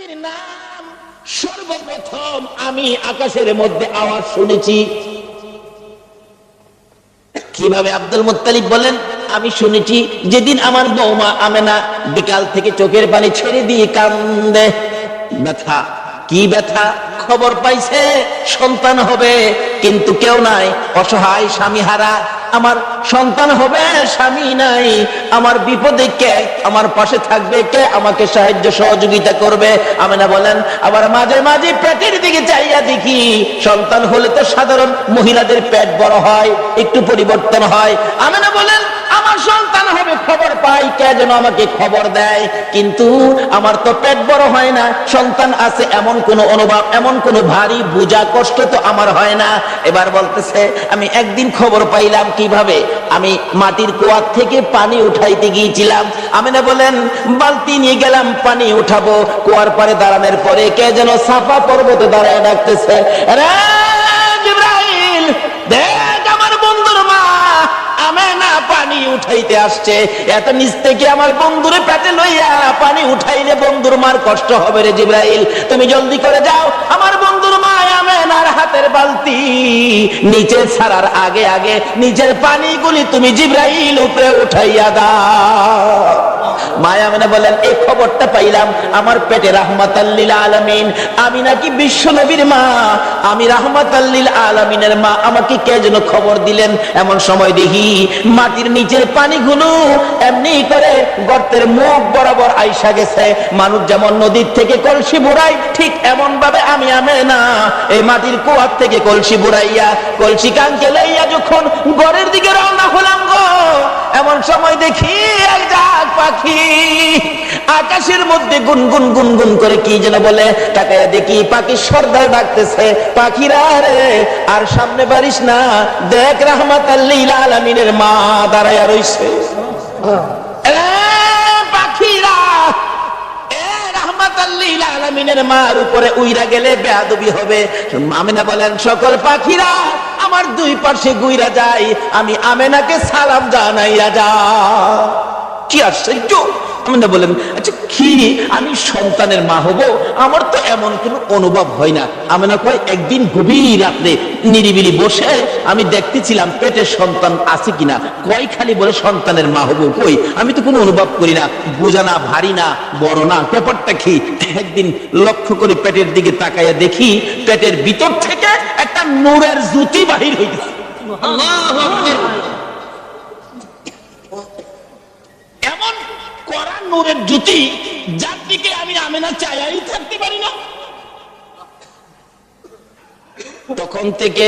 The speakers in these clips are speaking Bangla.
নবীর নাম সর্বপ্রথম আমি আকাশের মধ্যে আওয়াজ শুনেছি। কিভাবে? আব্দুল মুত্তালিব বলেন, আমি শুনেছি যেদিন আমার বৌমা আমেনা বিকাল থেকে চোখের পানি ছেড়ে দিয়ে কান্দে। ব্যথা, কি ব্যথা? খবর পাইছে সন্তান হবে, কিন্তু কেউ নাই, অসহায় স্বামীহারা। আমার সন্তান হবে, স্বামী নাই, আমার বিপদে কে আমার পাশে থাকবে, কে আমাকে সাহায্য সহযোগিতা করবে? আমেনা বলেন, আবার মাঝে মাঝে পেটের দিকে চাইয়া দেখি, সন্তান হলে তো সাধারণ মহিলাদের পেট বড় হয়, একটু পরিবর্তন হয়। আমেনা বলেন, আমার সন্তান হবে, খবর পাই, কে যেন আমাকে খবর দেয়, কিন্তু আমার তো পেট বড় হয় না, সন্তান আছে এমন কোন অনুভব, এমন কোন ভারী বোঝা কষ্ট তো আমার হয় না। এবার বলতেছে, আমি একদিন খবর পাইলাম। কিভাবে? আমি মাটির কুয়া থেকে পানি উঠাইতে গিয়েছিলাম। আমিনা বলেন, বালতি নিয়ে গেলাম, পানি উঠাবো। কুয়ার পারে দাঁড়ানোর পরে কে যেন সাফা পর্বতে দাঁড়ায় ডাকতেছে, রে জিবরাইল, দেখ আমার বন্ধুর মা আমেনা পানি উঠাইতে আসছে। এত নিচ থেকে আমার বন্ধুরে পেটে লইয়া পানি উঠাইলে বন্ধুর মার কষ্ট হবে রে জিবরাইল, তুমি জলদি করে যাও, আমার বন্ধুর মা আমেনার হাতের বালতি নিচে ছাড়ার আগে আগে নিচের পানিগুলি তুমি জিবরাইল উপরে উঠাইয়া দাও। মায়া আমেনা বলেন, এই খবরটা পাইলাম আমার পেটে রাহমাতাল লিল আলামিন, আমি নাকি বিশ্ব নবীর মা, আমি রাহমাতাল লিল আলামিনের মা, আমাকে কে যেন খবর দিলেন। এমন সময় দেখি মাটির নিচের পানিগুলো এমনি করে গর্তের মুখ বরাবর আইসা গেছে। মানুষ যেমন নদীর থেকে কলসি বুড়াই, ঠিক এমন ভাবে আমি আমেনা এই মাটির কুয়ার থেকে কলসি বুড়াইয়া, কলসি কানকে লইয়া যখন ঘরের দিকে রওনা হলাম গো, এমন সময় দেখি এক জাগ পাখি আকাশের মধ্যে গুনগুন গুনগুন করে কি যেন বলে। তাকায়া দেখি পাখি সর্দার ডাকতেছে, পাখিরা রে আর সামনে পারিস না, দেখ রাহমাতাল লিল আলামিনের মা দাঁড়ায়া রইছে। পাখিরা রাহমাতাল লিল আলামিনের মার উপরে উইরা গেলে বেয়াদবি হবে। আমেনা বলেন, সকল পাখিরা আমার দুই পাশে গুইরা যায়, আমি আমেনাকে সালাম জানাইয়া যা। কি আশ্চর্য! আমেনা বলেন, আচ্ছা কি আমি সন্তানের মা হব? আমার তো এমন কোনো অনুভব হয় না। আমেনা কয়, একদিন গভীর রাত্রে নিরিবিলি বসে আমি দেখতেছিলাম পেটে সন্তান আছে কিনা। কয় খালি বলে সন্তানের মা হব, কই আমি তো কোনো অনুভব করি না, বোঝা না, ভারী না, বড় না, ব্যাপারটা কি? একদিন লক্ষ্য করে পেটের দিকে তাকাইয়া দেখি পেটের ভিতর থেকে একটা নূরের জ্যোতি বাহির হইতেছে। আল্লাহু আকবার! এমন কড়া নূরের জ্যোতি, যার দিকে আমি আমেনা চাইয়াই থাকতে পারি না। তখন থেকে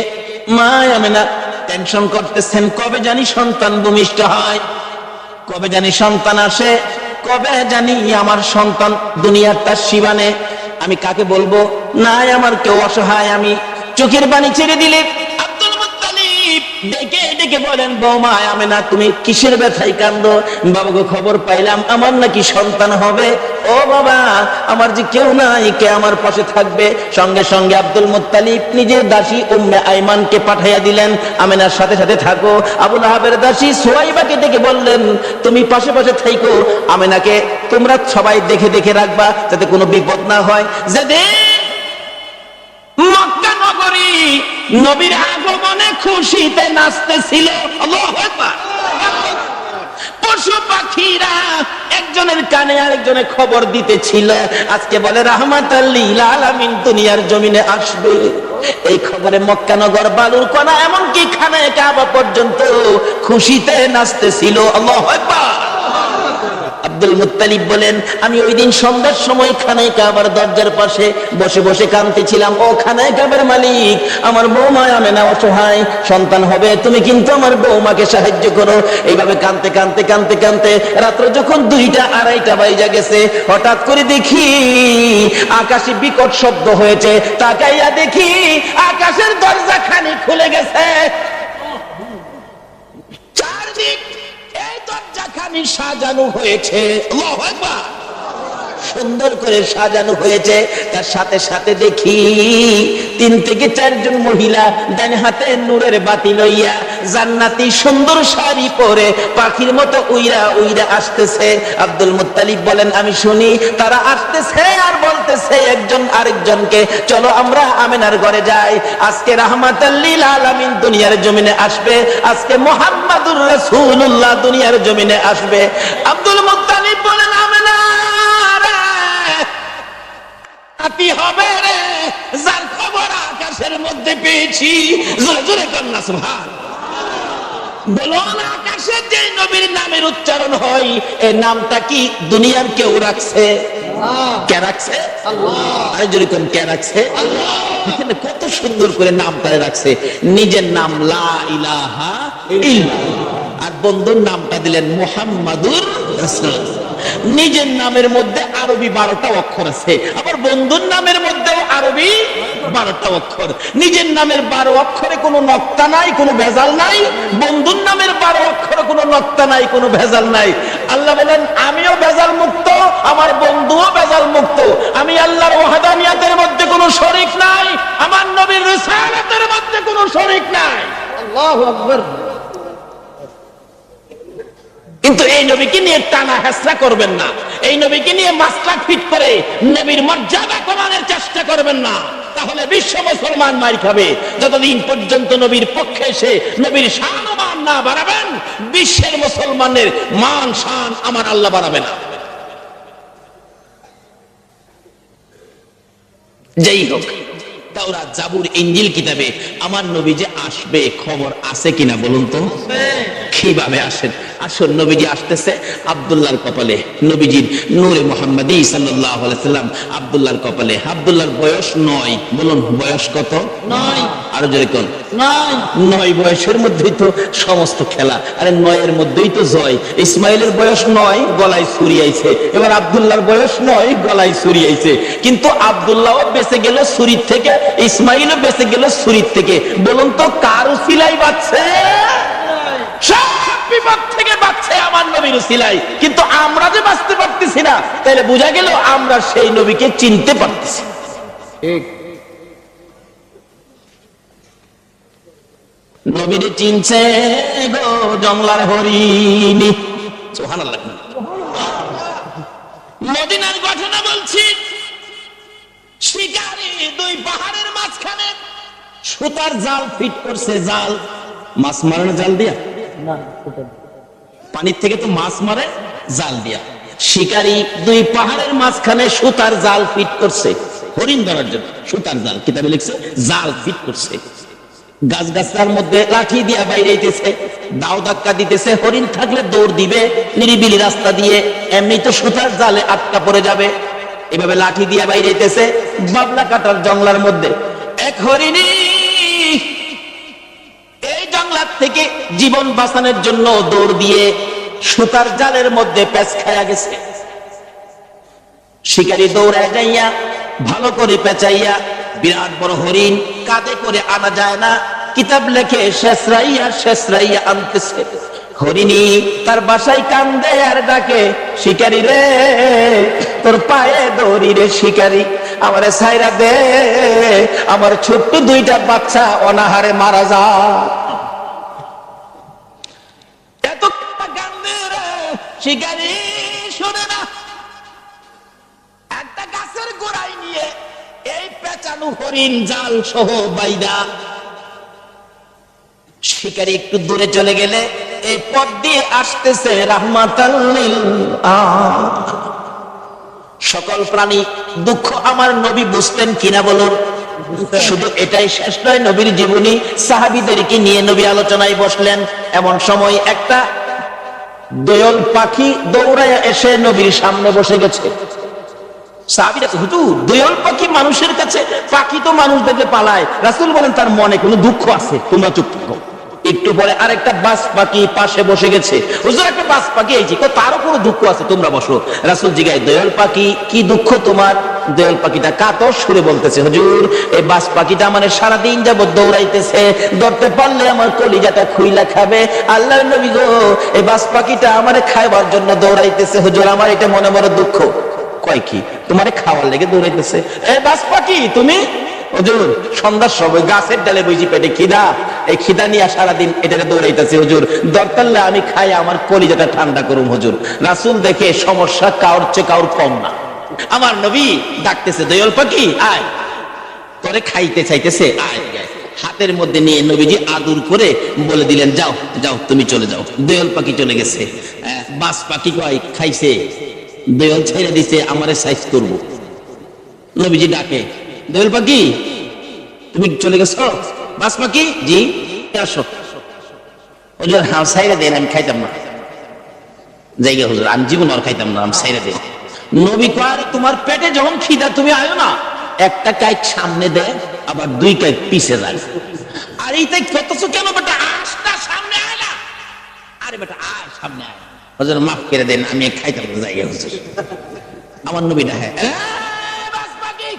মা আমেনা টেনশন করতেছেন, কবে জানি সন্তান ভূমিষ্ঠ হয়, কবে জানি সন্তান আসে, কবে জানি আমার সন্তান দুনিয়ার তার শিবানে। আমি কাকে বলবো? নাই আমার কেউ, অসহায় আমি। চোখের পানি ছেড়ে দিলে আব্দুল মুত্তালিব ডেকে ডেকে বলেন, বৌমা আমেনা তুমি কিসের ব্যথায় কান্দো? বাবাকে খবর পাইলাম আমার নাকি সন্তান হবে। ও বাবা, আমার যে কেউ নাই, কে আমার পাশে থাকবে? সঙ্গে সঙ্গে আব্দুল মুত্তালিব নিজের দাসী উম্মে আইমানকে পাঠাইয়া দিলেন, আমেনার সাথে সাথে থাকো। আবু লাহাবের দাসী সুয়াইবাকে ডেকে বললেন, তুমি পাশে পাশে থাইকো, আমেনাকে তোমরা সবাই দেখে দেখে রাখবা যাতে কোনো বিপদ না হয়। যেদিন মক্কা নগরী নবীর আগমনে খুশিতে নাচতেছিল, আল্লাহু আকবার, পশু পাখিরা একজনের কানে আরেকজনের খবর দিতেছিল, আজকে বলে রাহমাতাল লিল আলামিন দুনিয়ার জমিনে আসবে। এই খবরে মক্কা নগর, বালুর কণা, এমনকি খানায়ে কাবা পর্যন্ত খুশিতে নাচতেছিল, আল্লাহু আকবার। আব্দুল মুত্তালিব বলেন, আমি ওই দিন সন্ধ্যার সময় খানায়ে কাবার দরজার পাশে বসে বসে কাঁদতেছিলাম, ও খানায়ে কাবার মালিক, আমার বৌমা আমেনা অসহায়, সন্তান হবে, তুমি কিন্তু আমার বৌমাকে সাহায্য করো। এইভাবে কাঁদতে কাঁদতে কাঁদতে কাঁদতে রাত্র যখন 2টা 2:30 বাজে গেছে, হঠাৎ করে দেখি আকাশে বিকট শব্দ হয়েছে। তাকাইয়া দেখি আকাশের দরজা খানি খুলে গেছে, চারদিক এই দরজাখানি সাজানো হয়েছে, আল্লাহু আকবার। সুন্দর করে সাজানো হয়েছে। তার সাথে সাথে দেখি 3 থেকে 4 জন মহিলা ডান হাতে নূরের বাতি লইয়া জান্নাতি সুন্দর শাড়ি পরে পাখির মতো উইরা উইরা আসতেছে। আব্দুল মুত্তালিব বলেন আমি শুনি তারা আসতেছে আর বলতেছে একজন আরেকজনকে, চলো আমরা আমেনার ঘরে যাই। আজকে রাহমাতাল লিল আলামিন দুনিয়ার জমিনে আসবে, আজকে মুহাম্মাদুর রাসূলুল্লাহ দুনিয়ার জমিনে আসবে। আব্দুল মুত্তালিব বলেন আমেনা রে, নাতি হবে রে, যার খবর আকাশের মধ্যে পেয়েছি। জোরে জোরে কন্যা সুবহান। বলো না, আকাশে যে নবীর নামের উচ্চারণ হয় এই নামটা কি দুনিয়ার কেউ রাখছে? কে রাখছে? আল্লাহ। আর যদি কোন কে রাখছে? আল্লাহ। এখানে কত সুন্দর করে নামটা রাখছে। নিজের নাম লা ইলাহা ইল্লাল্লাহ, আর বন্ধুর নামটা দিলেন মুহাম্মাদুর রাসূলুল্লাহ। নিজের নামের মধ্যে আরবি 12টা অক্ষর আছে, আবার বন্ধুর নামের মধ্যেও আরবি 12টা অক্ষর। নিজের নামের 12 অক্ষরে কোনো নক্তা নাই, কোনো ভেজাল নাই। বন্ধুর নামের 12 অক্ষরে কোনো নক্তা নাই, কোনো ভেজাল নাই। আল্লাহ বলেন আমিও ভেজাল মুক্ত, আমার বন্ধুও ভেজাল মুক্ত। আমি আল্লাহর ওয়াহদানিয়াতের মধ্যে কোনো শরীক নাই, আমার নবীর রিসালাতের মধ্যে কোনো শরীক নাই। আল্লাহু আকবার। কিন্তু এই নবীকে নিয়ে টানা হেসরা করবেন না, এই নবীকে নিয়ে মাসলা ফিট করে নবীর মর্যাদা কমানোর চেষ্টা করবেন না, তাহলে বিশ্ব মুসলমান মার খাবে। যতদিন পর্যন্ত নবীর পক্ষে এসে নবীর শান ও মান না বাড়াবেন, বিশ্বের মুসলমানের মান শান আমার আল্লাহ বাড়াবে না। যেই হোক, তাওরাত, জাবুর, ইনজিল কিতাবে আমার নবী যে আসবে খবর আছে কিনা বলুন তো? কিভাবে আসেন? আসুন, নবীজি আসতেছে আব্দুল্লাহর কপালে, নবীজির নূরে মুহাম্মাদি সাল্লাল্লাহু আলাইহি সাল্লাম আব্দুল্লাহর কপালে। আব্দুল্লাহর বয়স 9। বলুন বয়স কত? 9। আরো জোরে কোন? 9। 9 বয়সের মধ্যেই তো সমস্ত খেলা। আরে 9 এর মধ্যেই তো জয়। ইসমাইলের বয়স 9, গলায় ছুরি আইছে। এবার আব্দুল্লাহর বয়স 9, গলায় ছুরি আইছে। কিন্তু আব্দুল্লাহও বেঁচে গেল ছুরির থেকে, ইসমাইলও বেঁচে গেল ছুরির থেকে। বলুন তো কার উসিলাই বাঁচছে? সব বিপদ থেকে বাঁচছে আমার নবীর উসিলাই। কিন্তু আমরা যে বাঁচতে পারতেছি না, তাহলে বোঝা গেল আমরা সেই নবীকে চিনতে পারতেছি। ঠিক। নবীরে চিনছে গো জংলার হরিণ। সুবহানাল্লাহ। মদিনার ঘটনা বলছি। শিকারী 2 পাহাড়ের মাঝখানে সুতার জাল ফিট করছে। জাল মাছ মারার জাল দিয়া না, পানির থেকে তো মাছ মারে জাল দিয়া। শিকারী 2 পাহাড়ের মাঝখানে সুতার জাল ফিট করছে হরিণ ধরার জন্য। সুতার জাল, কিতাবে লিখছে জাল ফিট করছে। গাছ গাছার মধ্যে লাঠি দিয়া বাইরে যেতেছে, দাও ধাক্কা দিতেছে। হরিণ থাকলে দৌড় দিবে নিরিবিলি রাস্তা দিয়ে, এমনি তো সুতার জালে আটকা পড়ে যাবে। এভাবে লাঠি দিয়ে বাইরে যেতেছে বাবলা কাটার জঙ্গলার মধ্যে। এক হরিণী এই জঙ্গলার থেকে জীবন বাঁচানোর জন্য দৌড় দিয়ে সুতার জালের মধ্যে পেঁচ খায়া গেছে। শিকারী দৌড়ায় যাইয়া ভালো করে পেঁচাইয়া বিরাট বড় হরিণ কাঁধে করে আনা যায় না। কিতাব লেখে শেষরাইয়া আনতেছে। হরিণী তার বাসায় কান্দে আর ডাকে, শিকারী রে তোর পায়ে দড়ি রে শিকারী, আমারে ছাইরা দে, আমার ছোট্ট 2টা বাচ্চা অনাহারে মারা যায়। এত কান্দে রে শিকারী, শোনে না। একটা গাছের গোড়ায় নিয়ে এই পেঁচানো হরিণ জাল সহ বাইদা শিকারী একটু দূরে চলে গেলে এই পথ দিয়ে আসতেছে রাহমাতাল লিল আলামিন। সকল প্রাণী দুঃখ আমার নবী বুঝতেন কিনা বলুন? শুধু এটাই শেষ নয়, নবীর জীবনী সাহাবীদেরকে নিয়ে নবী আলোচনায় বসলেন। এমন সময় একটা দোয়েল পাখি দৌড়াইয়া এসে নবীর সামনে বসে গেছে। সাহাবীরা হুজুর, দোয়েল পাখি মানুষের কাছে, পাখি তো মানুষ দেখে পালায়। রাসূল বলেন তার মনে কোনো দুঃখ আছে, তোমরা চুপ থাকো। একটু পরে আরেকটা বাজ পাখি পাশে বসে গেছে। হুজুর একটা বাজ পাখি আইছে, তারও কোনো দুঃখ আছে, তোমরা বসো। রাসূল জিজ্ঞাসা, দোয়েল পাখি কি দুঃখ তোমার? দোয়েল পাখিটা কাতর সুরে বলতেছে, হুজুর এই বাজ পাখিটা মানে সারাদিন যাবত দৌড়াইতেছে, ধরতে পারলে আমার কলিজাটা খুইলা খাবে। আল্লাহর নবী গো, এই বাজ পাখিটা আমারে খাইবার জন্য দৌড়াইতেছে, হুজুর আমার এটা মনে মনে দুঃখ। কয় কি তোমারে খাওয়ার লেগে দৌড়াইতেছে। এ বাস পাখি তুমি? হুজুর সন্ধ্যার সময় গাছের ডালে বইছি, পেটে খিদা, এই খিদা নিয়ে সারাদিন এটাকে দৌড়াইতেছে হুজুর, দরকারলে আমি খাই আমার কলিজাটা ঠান্ডা করুম হুজুর। রাসূল দেখে সমস্যা কাউর চেয়ে কাউর কম না। আমার নবী ডাকতেছে, দয়াল পাখি আয়, তোরে খাইতে চাইতেছে, আয়। হাতের মধ্যে নিয়ে নবীজি আদর করে বলে দিলেন, যাও যাও তুমি চলে যাও। দয়াল পাখি চলে গেছে। বাস পাখি কয় খাইছে, দয়াল ছেড়ে দিছে আমারে সাইজ করব। নবীজি ডাকে, দয়াল পাখি তুমি চলে গেছো? বাস পাখি জি আসো। হুজুর হ্যাঁ সাইরা দেন, আমি খাইতাম না। জায়গা হুজুর আমি জীবন আর খাইতাম না, আমি সাইরা দেন। নবী কয় তোমার পেটে যখন খিদা তুমি আয়ো না, একটা কাইক সামনে দে আবার দুই কাইক পিছে যায়। আর এইটাই কতছো কেন বেটা, আসটা সামনে আয় না, আরে বেটা আয় সামনে আয়। হুজুর মাফ করে দেন, আমি খাইতাম না জায়গা হুজুর। আমার নবী ডাকে, বাস পাখি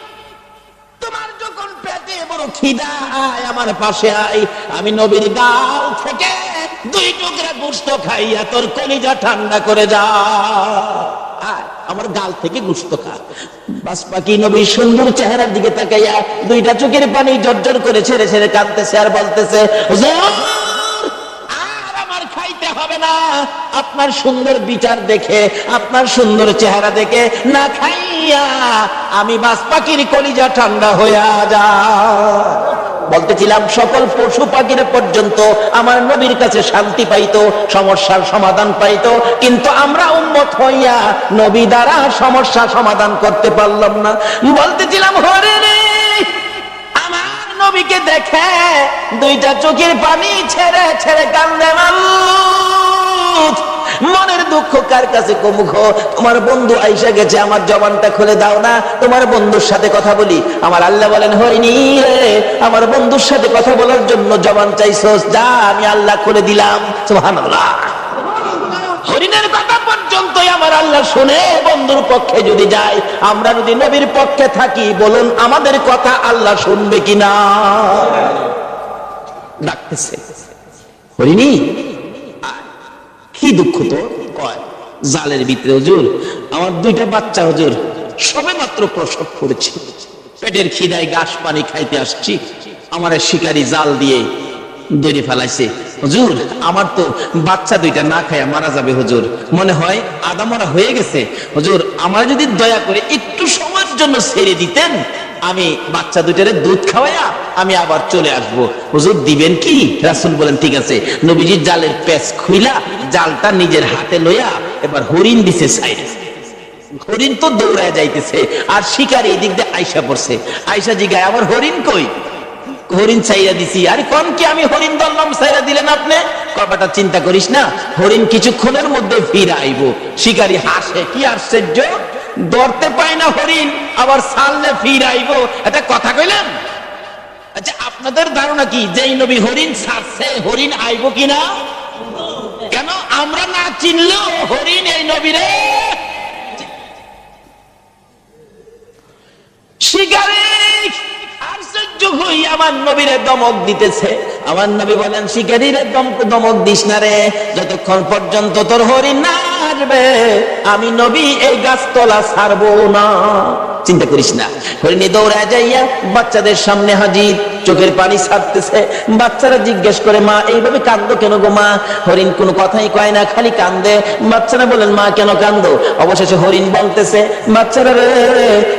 তোমার যখন পেটে বড় খিদা আয় আমার পাশে আয়, আমি নবীর গাল থেকে দুই টুকরা গোশত খাইয়া তোর কলিজা ঠান্ডা করে যা, আমার গাল থেকে গোশত খা। বাস পাখি নবীর সুন্দর চেহারার দিকে তাকাইয়া দুইটা চোখের পানি জর্জর করে ছেড়ে ছেড়ে কাঁদতেছে আর বলতেছে, হুজুর আর আমার খাইতে হবে না, আপনার সুন্দর বিচার দেখে আপনার সুন্দর চেহারা দেখে না খাইয়া আমি বাস পাখির কলিজা ঠান্ডা হইয়া যা। বলতেছিলাম সকল পশু পাখির পর্যন্ত আমার নবীর কাছে শান্তি পাইতো, সমস্যার সমাধান পাইতো, কিন্তু আমরা উম্মত হইয়া নবী দ্বারা সমস্যা সমাধান করতে পারলাম না। বলতেছিলাম হরিণী আমার নবীকে দেখে দুইটা চোখের পানি ছেড়ে ছেড়ে কান্দে মানুষ। মনের দুঃখ কার কাছে কমুখ? তোমার বন্ধু আইসা গেছে, আমার জবানটা খুলে দাও না, তোমার বন্ধুর সাথে কথা বলি। আমার আল্লাহ বলেন, হরিণী রে আমার বন্ধুর সাথে কথা বলার জন্য জবান চাইছস, যা আমি আল্লাহ খুলে দিলাম। সুবহানাল্লাহ। হরিণের কথা পর্যন্ত আমার আল্লাহ শুনে বন্ধুর পক্ষে যদি যায়, আমরা যদি নবীর পক্ষে থাকি, বলুন আমাদের কথা আল্লাহ শুনবে কিনা? ডাকতেছে, হরিণী কি দুঃখ তো? কয় জালের ভিতরে হুজুর আমার দুইটা বাচ্চা হুজুর সবে মাত্র প্রসব করেছি, পেটের খিদায় ঘাস পানি খাইতে আসছি, আমার শিকারী জাল দিয়ে ধরে ফেলাইছে হুজুর, আমার তো বাচ্চা দুইটা না খাইয়া মারা যাবে হুজুর, মনে হয় আদা মরা হয়ে গেছে হুজুর, আমার যদি দয়া করে একটু সময়ের জন্য ছেড়ে দিতেন, আমি বাচ্চা দুইটারে দুধ খাওয়াইয়া আমি আবার চলে আসবো, হুজুর দিবেন কি? রাসূল বলেন ঠিক আছে। নবীজির জালের পেঁচ খুইলা জালটা নিজের হাতে লইয়া এবার হরিণ দিছে সাইডে। হরিণ তো দৌড়ায় যাইতেছে আর শিকারী এদিক দিয়ে আইসা পড়ছে। আইসা জিগায় আবার হরিণ কই? হরিণ ছাইরা দিছি। আরে কোন কি আমি হরিণ ধরলাম, ছাইরা দিলেন আপনি? কবাটা চিন্তা করিস না, হরিণ কিছুক্ষণের মধ্যে ফিরে আইবো। শিকারী হাসে, কি আশ্চর্য, ধরতে পায় না হরিণ আবার ছাড়লে ফিরে আইবো, এটা কথা কইলেন? আচ্ছা আপনাদের ধারণা কি যেই নবী হরিণ ছাড়ছে হরিণ আইবো কিনা? কেন আমরা না চিনলেও হরিণ এই নবীরে শিকারী আশ্চর্য হই আমার নবীরে দমক দিতেছে। আমার নবী বলেন, শিকারীরে দমক দিস না রে, যতক্ষণ পর্যন্ত তোর হরিণ না আসবে আমি নবী এই গাছতলা ছাড়বো না। চিন্তা করিস না। হরিণী দৌড়ায় যাইয়া বাচ্চাদের সামনে হাজির, চোখের পানি ছাড়তেছে। বাচ্চারা জিজ্ঞেস করে, মা এইভাবে কান্দো কেন গো মা? হরিণ কোনো কথাই কয় না, খালি কান্দে। বাচ্চারা বলেন, মা কেন কান্দো? অবশেষে হরিণ বলতেছে, বাচ্চারা রে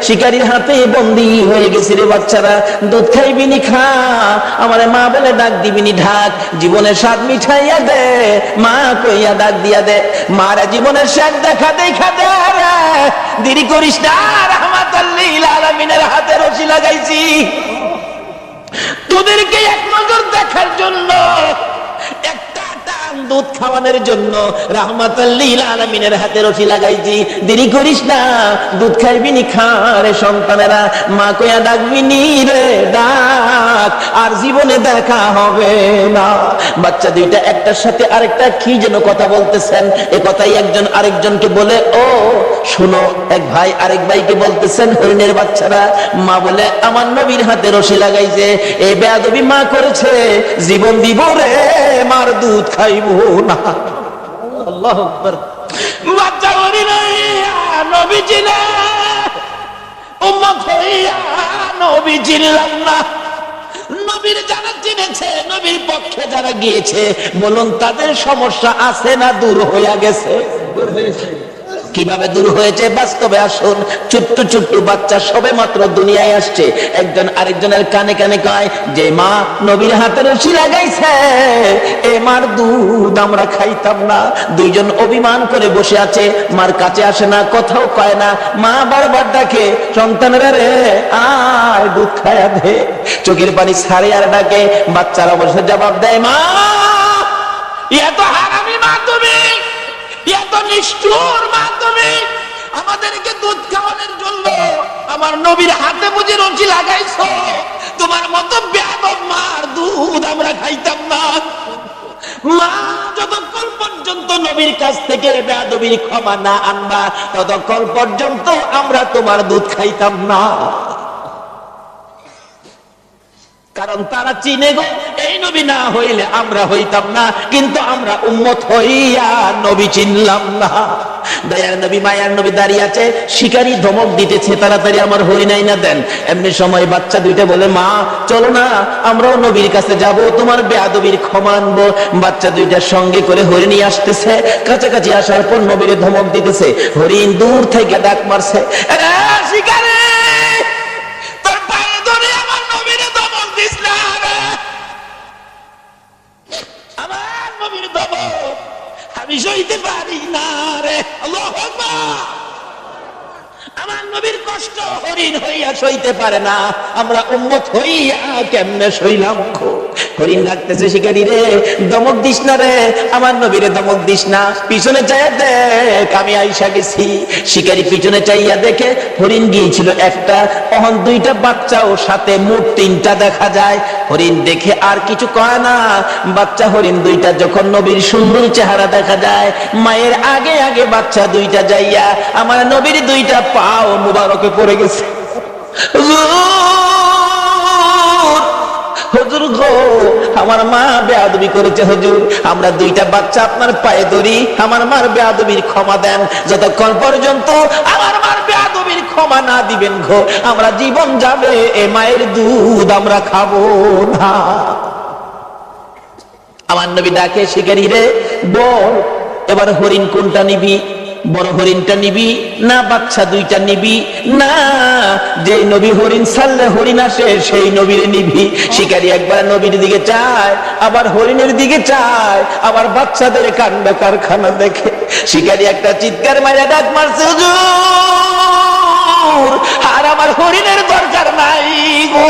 শিকারীর হাতে বন্দী হয়ে গেছে রে বাচ্চারা, দুধ খাইবিনি খা, আমারে মা বলে ডাক দিবিনি ঢাক, জীবনের স্বাদ মিঠাইয়া দে, মা কইয়া ডাক দিয়া দে, মারা জীবনের স্বাদ দেখা দেখা দে, দেরি করিস না, রাহমাতাল লিল আলামিনের হাতে রশি লাগাইছি তোদেরকে এক নজর দেখার জন্য, একটা টান দুধ খাওয়ানোর জন্য রাহমাতাল লিল আলামিনের হাতে রশি লাগাইছি, দেরি করিস না, দুধ খাইবি নি খা রে সন্তানেরা, মা কইয়া ডাকবি নি রে ডাক, আর জীবনে দেখা হবে না। বাচ্চা দুইটা একটার সাথে আরেকটা কি যেন কথা বলতেছেন, এ কথাই একজন আরেকজনকে বলে, ও শোনো, এক ভাই আরেক ভাইকে বলতেছেন, হরিণের বাচ্চারা, মা বলে আমার নবীর হাতে রশি লাগাইছে, এই বেয়াদবি মা করেছে, জীবন দিব রে মার দুধ খাইবো না। আল্লাহু আকবার। বাচ্চা হরিণ নবী চিনে, উম্মত হইয়া নবী চিনলাম না। নবীর যারা চিনেছে, নবীর পক্ষে যারা গিয়েছে, বলুন তাদের সমস্যা আছে না দূর হইয়া গেছে? কিভাবে দূর হয়েছে বাস্তবে আসুন। ছোট্ট ছোট্ট বাচ্চা সবে মাত্র দুনিয়ায় আসছে, একজন আরেকজনের কানে কানে কয় যে মা নবীর হাতে রশি লাগাইছে, এ মার দুধ আমরা খাইতাম না। দুইজন অভিমান করে বসে আছে, মার কাছে আসে না, কথাও কয় না। মা বারবার ডাকে সন্তানেরা রে আয় দুধ খায়া দে, চোখের পানি ছাড়ে আর ডাকে। বাচ্চারা বসে জবাব দেয় মা এত হারামি মা তুমি, এত নিষ্ঠুর মা তুমি, আমাদেরকে দুধ খাওয়ানোর জন্য আমার নবীর হাতে বুঝি রশি লাগাইছো, তোমার মতো বেয়াদব মার দুধ আমরা খাইতাম না। মা যতক্ষণ পর্যন্ত নবীর কাছ থেকে বেয়াদবির ক্ষমা না আনবা, ততক্ষণ পর্যন্ত আমরা তোমার দুধ খাইতাম না। কারণ তারা চিনে গো এই নবী না হইলে আমরা হইতাম না, কিন্তু আমরা উম্মত হইয়া নবী চিনলাম না। দয়ার নবী মায়ার নবী দাঁড়িয়ে আছে, শিকারী ধমক দিতেছে তাড়াতাড়ি আমার হরিণাই না দেন। এমনি সময় বাচ্চা দুইটা বলে মা চলো না আমরাও নবীর কাছে যাব, তোমার বেয়াদবির ক্ষমা আনবো। বাচ্চা দুইটার সঙ্গে করে হরিণী আসতেছে, কাছাকাছি আসার পর নবীর ধমক দিতেছে। হরিণ দূর থেকে ডাক মারছে, শিকারী তোর পায়ে ধরে আমার নবীর ধমক দিস না, আমার নবীর ধমক আমি সইতে পারি না রে। আল্লাহু আকবার। আমার নবীর কষ্ট হরিণ হইয়া সইতে পারে না, আমরা উম্মত হইয়া কেমনে সইলাম? হরিণ ডাকতেছে শিকারী রে ধমক দিস না রে, আমার নবীরে ধমক দিস না, পিছনে চাইয়া দেখ আমি আইসা গেছি। শিকারী পিছনে চাইয়া দেখে হরিণ গিয়েছিল একটা, তখন দুইটা বাচ্চাও সাথে, মোট তিনটা দেখা যায়। হরিণ দেখে আর কিছু কয় না। বাচ্চা হরিণ দুইটা যখন নবীর সুন্দর চেহারা দেখা যায়, মায়ের আগে আগে বাচ্চা দুইটা যাইয়া আমার নবীর দুইটা পাও মুবারকে পড়ে গেছে। হুজুর গো আমার মা বেয়াদবি করেছে হুজুর, আমরা দুইটা বাচ্চা আপনার পায়ে ধরি, আমার মার বেয়াদবির ক্ষমা দেন। যতক্ষণ পর্যন্ত আমার মার বেয়াদবির ক্ষমা না দিবেন গো আমরা জীবন যাবে, এ মায়ের দুধ আমরা খাবো না। আমার নবী ডাকে শিকারী রে বল এবার হরিণ কোনটা নিবি, বড় হরিণটা নিবি না বাচ্চা দুইটা নিবি? না, যে নবী হরিণ ছাড়লে হরিণ আসে সেই নবীর নিবি। শিকারী একবার নবীর দিকে চায়, আবার হরিণের দিকে চায়, আবার বাচ্চাদের কান্না কারখানা দেখে। শিকারী একটা চিৎকার মাইরা ডাক মারছে, হুজুর আর আমার হরিণের দরকার নাই গো,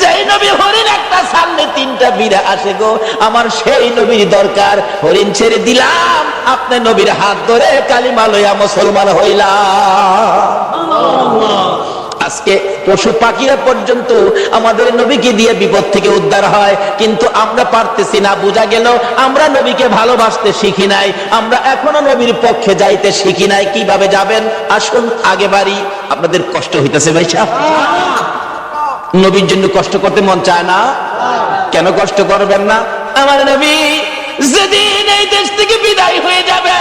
যেই নবী হরিণ একটা ছাড়লে তিনটা বিড়া আসে গো, আমার সেই নবীর দরকার। হরিণ ছেড়ে দিলাম, আপনি নবীর হাত ধরে কালিমা লইয়া মুসলমান হইলাম। আজকে পশু পাখিরা পর্যন্ত আমাদের নবীকে দিয়ে বিপদ থেকে উদ্ধার হয়, কিন্তু আমরা পারতেছি না। বোঝা গেল আমরা নবীকে ভালোবাসতে শিখি নাই, আমরা এখনো নবীর পক্ষে যাইতে শিখি নাই। কিভাবে যাবেন আসুন আগে বাড়ি। আপনাদের কষ্ট হইতেছে ভাই সাহেব? নবীর জন্য কষ্ট করতে মন চায় না? কেন কষ্ট করবেন না? আমার নবী যেদিন এই দেশ থেকে বিদায় হয়ে যাবে,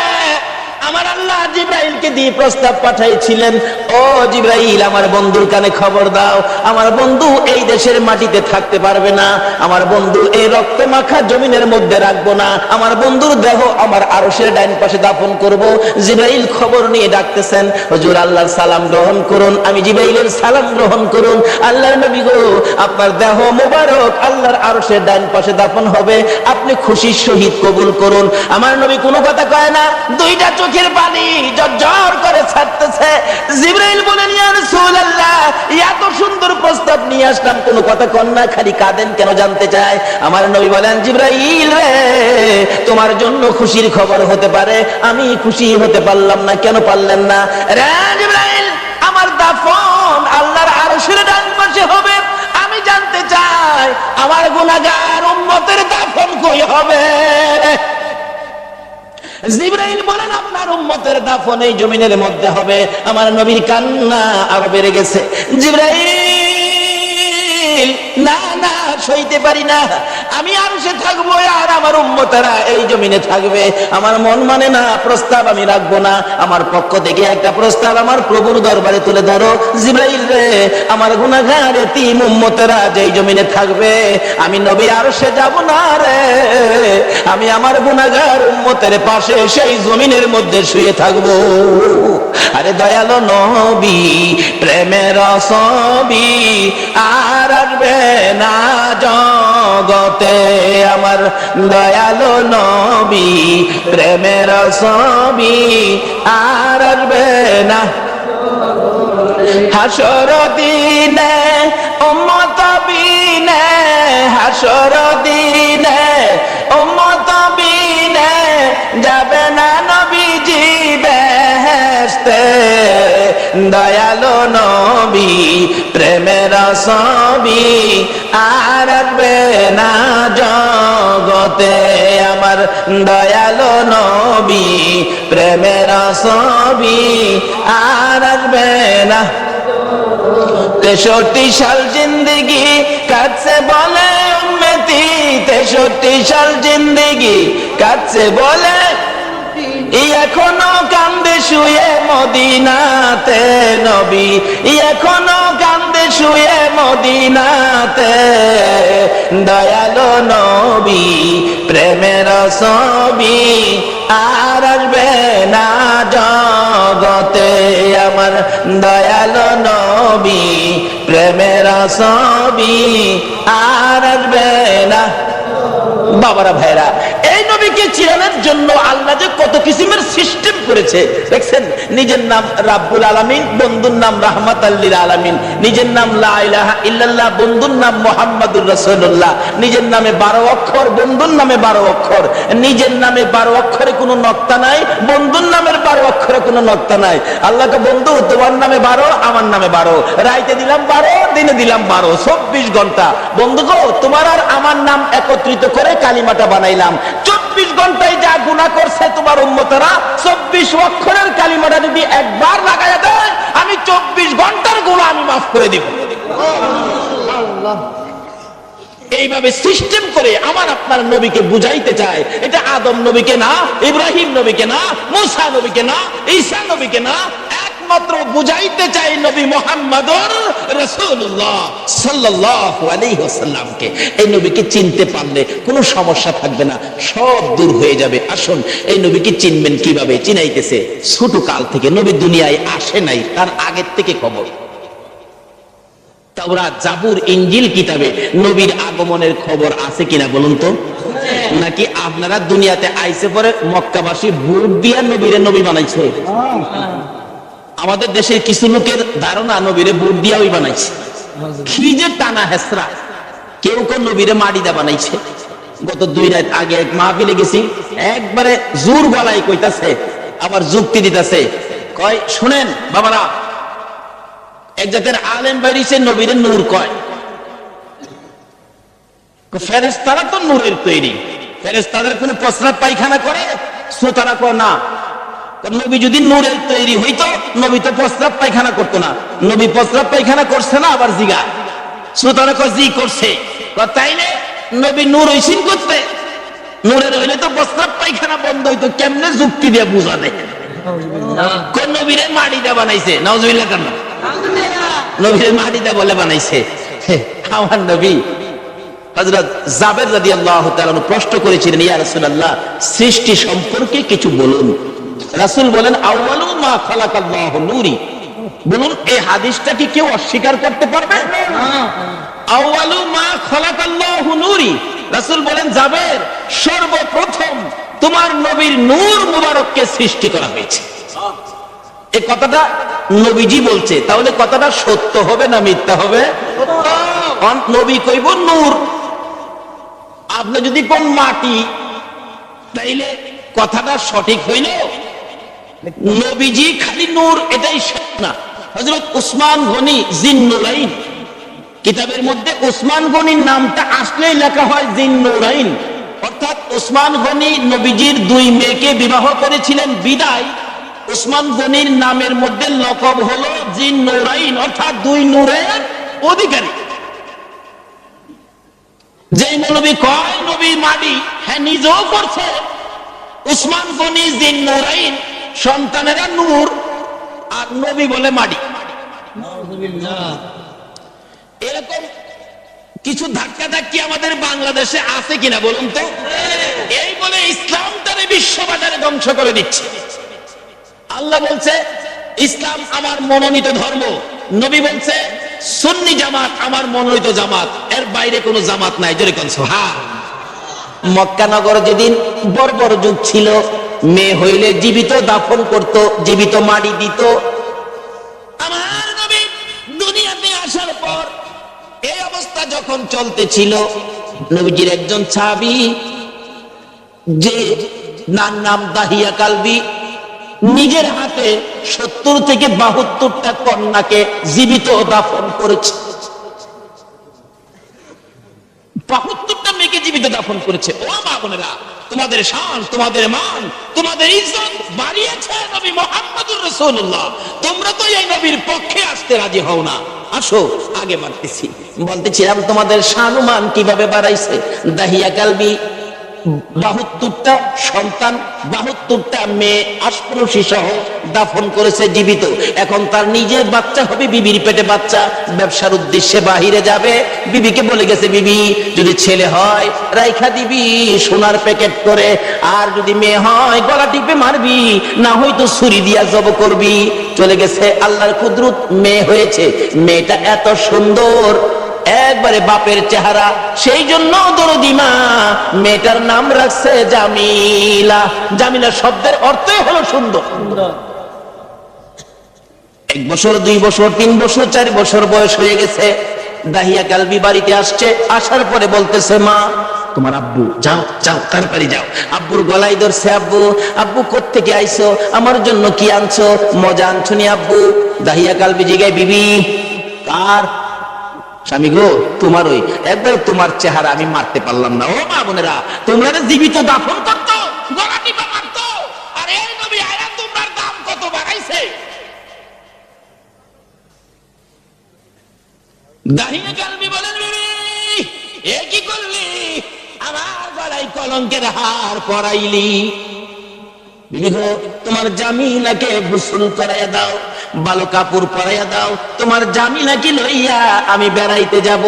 আমার আল্লাহ জিবরাইলকে দিয়ে প্রস্তাব পাঠাইছিলেন, ও জিবরাইল আমার বন্ধুর কানে খবর দাও, আমার বন্ধু এই দেশের মাটিতে থাকতে পারবে না, আমার বন্ধু এই রক্ত মাখা জমিনের মধ্যে রাখবো না, আমার বন্ধুর দেহ আমার আরশের ডাইন পাশে দাফন করব। জিবরাইল খবর নিয়ে ডাকতেছেন, হুজুর আল্লাহর সালাম গ্রহণ করুন। আমি জিবরাইলের সালাম গ্রহণ করুন। আল্লাহর নবী গো আপনার দেহ মোবারক আল্লাহর আরশের ডাইন পাশে দাফন হবে, আপনি খুশির সহিত কবুল করুন। আমার নবী কোনো কথা কয় না, দুইটা চোখের পানি ঝরঝর করে ছাড়তেছে। জিবরাইল বলেন ইয়া রাসূলুল্লাহ এত সুন্দর প্রস্তাব নিয়ে আসলাম, কোনো কথা কন না, খালি কাঁদেন কেন জানতে চায়। আমার নবী বলেন জিবরাইল রে তোমার জন্য খুশির খবর হতে পারে, আমি খুশি হতে পারলাম না। কেন পারলেন না? রে জিবরাইল আমার দাফন আল্লাহর আরশের ডান পাশে হবে, আমি জানতে চাই আমার গুনাহগার উম্মতের দাফন কই হবে? জিবরাইল বলেন আপনার উম্মতের দাফন এই জমিনের মধ্যে হবে। আমার নবীর কান্না আরো বেড়ে গেছে। জিবরাইল না না সইতে পারি না, আমি আরশে থাকবো আর আমার উম্মতেরা এই জমিনে থাকবে। আমার মন মানে না, প্রস্তাব আমি রাখবো না। আমার পক্ষ থেকে একটা প্রস্তাব আমার প্রভুর দরবারে তুলে ধরো। জিবরাইল রে, আমার গুনাহগার এতিম উম্মতেরা যেই জমিনে থাকবে, আমি নবী আরশে যাব না রে, আমি আমার গুনাহগার উম্মতের পাশে সেই জমিনের মধ্যে শুয়ে থাকবো। আরে দয়ালো নবী, প্রেমের ছবি আর আসবে না জগতে। আমার দয়ালো নবী, প্রেমের ছবি আর আসবে না। হাসর দিনে উম্মত বিনে, হাসর দিনে উম্মত বিনে যাবে না নবীজি বেহেশতে। দয়ালো নবী, প্রেমের ছবি আর আসবে না জগতে। আমার দয়ালো নবী, প্রেমের ছবি আর আসবে না। 63 সাল জিন্দগি কাটছে বলে উম্মতি, 63 সাল জিন্দগি কাটছে বলে, এখনো কান্দে শুয়ে মদিনাতে নবী, এখনো কান্দে শুয়ে মদিনাতে। দয়ালো নবী, প্রেমের ছবি আর আসবে না জগতে। আমার দয়ালো নবী, প্রেমের ছবি আর আসবে না। বাবারা ভাইরা, এই নবীকে চিনানোর জন্য আল্লাহ যে কত কিসিমের সিস্টেম করেছে দেখছেন। নিজের নাম রাব্বুল আলামিন, বন্ধুর নাম রাহমাতাল লিল আলামিন। নিজের নাম লা ইলাহা ইল্লাল্লাহ, বন্ধুর নাম মুহাম্মাদুর রাসূলুল্লাহ। নিজের নামে 12 অক্ষর, বন্ধুর নামে 12 অক্ষর। নিজের নামে 12 অক্ষরে কোনো নক্তা নাই, বন্ধুর নামের 12 অক্ষরে কোনো নক্তা নাই। আল্লাহকে বন্ধু, তোমার নামে 12, আমার নামে 12, রাইতে দিলাম 12, দিনে দিলাম 12, 24 ঘন্টা। বন্ধু গো, তোমার আর আমার নাম একত্রিত করে কালিমাটা বানাইলাম। 24 ঘন্টায় যা গুনাহ করছে তোমার উম্মতেরা, 24 অক্ষরের কালিমাটা যদি একবার লাগায়া দেয়, আমি 24 ঘন্টার গুনাহ আমি মাফ করে দিব। এইভাবে সিস্টেম করে আমার আপনার নবীকে বুঝাইতে চায়। এটা আদম নবীকে না, ইব্রাহিম নবীকে না, মুসা নবীকে না, ঈসা নবীকে না, একমাত্র বুঝাইতে চাই নবী মুহাম্মদুর রাসূলুল্লাহ সাল্লাল্লাহু আলাইহি ওয়াসাল্লামকে। এই নবীকে চিনতে পারলে কোনো সমস্যা থাকবে না, সব দূর হয়ে যাবে। আসুন, এই নবীকে চিনবেন কিভাবে? চিনাইতেছে ছোট কাল থেকে, নবী দুনিয়ায় আসে নাই, তার আগের থেকে খবর। তাওরাত, জাবুর, ইনজিল কিতাবে নবীর আগমনের খবর আছে কিনা বলুন তো? নাকি আপনারা দুনিয়াতে আইসে পরে মক্কাবাসী ভোট দিয়া নবীরে নবী বানাইছে? আমাদের দেশের কিছু লোকের ধারণা নবীরে ভোট দিয়া ওই বানাইছে। কি যে টানা হেসরা! কেউ কেউ নবীরে মাটিদা বানাইছে। গত 2 রাত আগে এক মাহফিলে গেছি, একবারে জোর গলায় কইতাছে, আবার যুক্তি দিতেছে। কয়, শুনেন বাবারা, এক জাতের আলেম বাইরিছে নবীরে নূর কয়। ফেরেশতারা তো নূরের তৈরি, ফেরেশতাদের কোনো প্রস্রাব পায়খানা করে? শ্রোতারা কয় না। নবী যদি নূরের তৈরি হইতো, নবী তো প্রস্রাব পায়খানা করতো না। নবী প্রস্রাব পায়খানা করছে না? আবার জিগা। শ্রোতারা কয় জি করছে। তাইলে নবী নূর হইছেন করতে? নূরের হইলে তো প্রস্রাব পায়খানা বন্ধ হইতো। কেমনে যুক্তি দিয়ে বুঝাবে? কোন নবীরে মাটিটা বানাইছে? নাউজুবিল্লাহ। কেন নবীরে মাটিটা বলে বানাইছে? আমার নবী হযরত জাবের রাদিয়াল্লাহু তাআলা প্রশ্ন করেছিলেন, ইয়া রাসূলুল্লাহ, সৃষ্টি সম্পর্কে কিছু বলুন। রাসূল বলেন, আউয়ালু মা খালাকাল্লাহু নূরি। বলুন, এই হাদিসটা কি কেউ অস্বীকার করতে পারবে? আউয়ালু মা খালাকাল্লাহু নূরি। রাসূল বলেন, জাবের, সর্বপ্রথম তোমার নবীর নূর মুবারককে সৃষ্টি করা হয়েছে। এই কথাটা নবীজি বলছে, তাহলে কথাটা সত্য হবে না মিথ্যা হবে? নবী কইব নূর, আপনি যদি কোন মাটি, তাইলে কথাটা সঠিক হইল? নবীজি খালি নূর, এটাই সত্য না। হযরত উসমান গনি জিন্নুরাইন কিতাবের মধ্যে উসমান গনির নামটা আসলেই লেখা হয় জিন্নুরাইন, অর্থাৎ উসমান গনি নবীজির 2 মেয়েকে বিবাহ করেছিলেন বিদায় উসমান গনির নামের মধ্যে লকব হলো জিন্নুরাইন, অর্থাৎ 2 নূরের অধিকারী। যে মৌলবী কয় নবী মাটি, হ্যাঁ নিজেও করছে। উসমান গনি জিন নূরাইন, সন্তানেরা নূর, আর নবী বলে মাটি। এরকম কিছু ধাক্কা ধাক্কি আমাদের বাংলাদেশে আছে কিনা বলুন তো? এই বলে ইসলামটারে বিশ্ববাজারে ধ্বংস করে দিচ্ছে। আল্লাহ বলছে ইসলাম আমার মনোনীত ধর্ম, নবী বলছে সুন্নি জামাত আমার মনোনীত জামাত, এর বাইরে কোনো জামাত নাই। জোরে কোন সুবহান। মক্কা নগরে যেদিন বর্বর যুগ ছিল, মেয়ে হইলে জীবিত দাফন করত, জীবিত মাটি দিত। আমার নবী দুনিয়াতে আসার পর এই অবস্থা যখন চলতেছিল, নবীজির একজন সাহাবী, যে নাম দাহিয়া কালবি, নিজের হাতে 70 থেকে 72টা কন্যাকে জীবিত দাফন করেছে। 72টা মেয়েকে জীবিত দাফন করেছে। ও মা বোনেরা, তোমাদের শান, তোমাদের মান, তোমাদের ইজ্জত বাড়িয়েছে নবী মুহাম্মদুর রাসূলুল্লাহ। তোমরা তো এই নবীর পক্ষে আসতে রাজি হও না। আসো আগে বাড়তেছি। বলতেছিলাম তোমাদের শান ও মান কিভাবে বাড়াইছে। দাহিয়া কালবি 72টা সন্তান, 72টা মেয়ে আশপুরুষী সহ দাফন করেছে জীবিত। এখন তার নিজের বাচ্চা হবে, বিবির পেটে বাচ্চা, ব্যবসার উদ্দেশ্যে বাহিরে যাবে। বিবিকে বলে গেছে, বিবি যদি ছেলে হয় রাইখা দিবি সোনার প্যাকেট করে, আর যদি মেয়ে হয় গলা টিপে মারবি, না হয়তো ছুরি দিয়া জব করবি। চলে গেছে, আল্লাহর কুদরত মেয়ে হয়েছে। মেয়েটা এত সুন্দর, একবারে বাপের চেহারা, সেই জন্য দরদি মা মেয়েটার নাম রাখছে জামিলা। জামিলা শব্দের অর্থই হলো সুন্দর। 1 বছর 2 বছর 3 বছর 4 বছর বয়স হয়ে গেছে। দাহিয়া কালবি বাড়িতে আসছে, আসার পরে বলতেছে, মা তোমার আব্বু, যাও যাও তাড়াতাড়ি যাও। আব্বুর গলায় ধরছে, আব্বু আব্বু কোত্থেকে আইছো, আমার জন্য কি আনছো, মজা আনছো নি আব্বু? দাহিয়া কালবি জিগায়, বিবি কার? স্বামী গো তোমারই। একবার তোমার চেহারা আমি মারতে পারলাম না। ও মা বোনেরা, তোমরা জীবিত দাফন করতো, গলা টিপা মারতো, আর এই নবী আয়া তোমার দাম কত বাড়াইছে। দাহিয়া কালবি বলেন, বিবি এ কি করলি, আমার গলায় কলঙ্কের হার পরাইলি। বিবি গো তোমার জামিলাকে গোসল করাইয়া দাও, ভালো কাপড় পরাইয়া দাও, তোমার জামিলাকে লইয়া আমি বেড়াইতে যাব।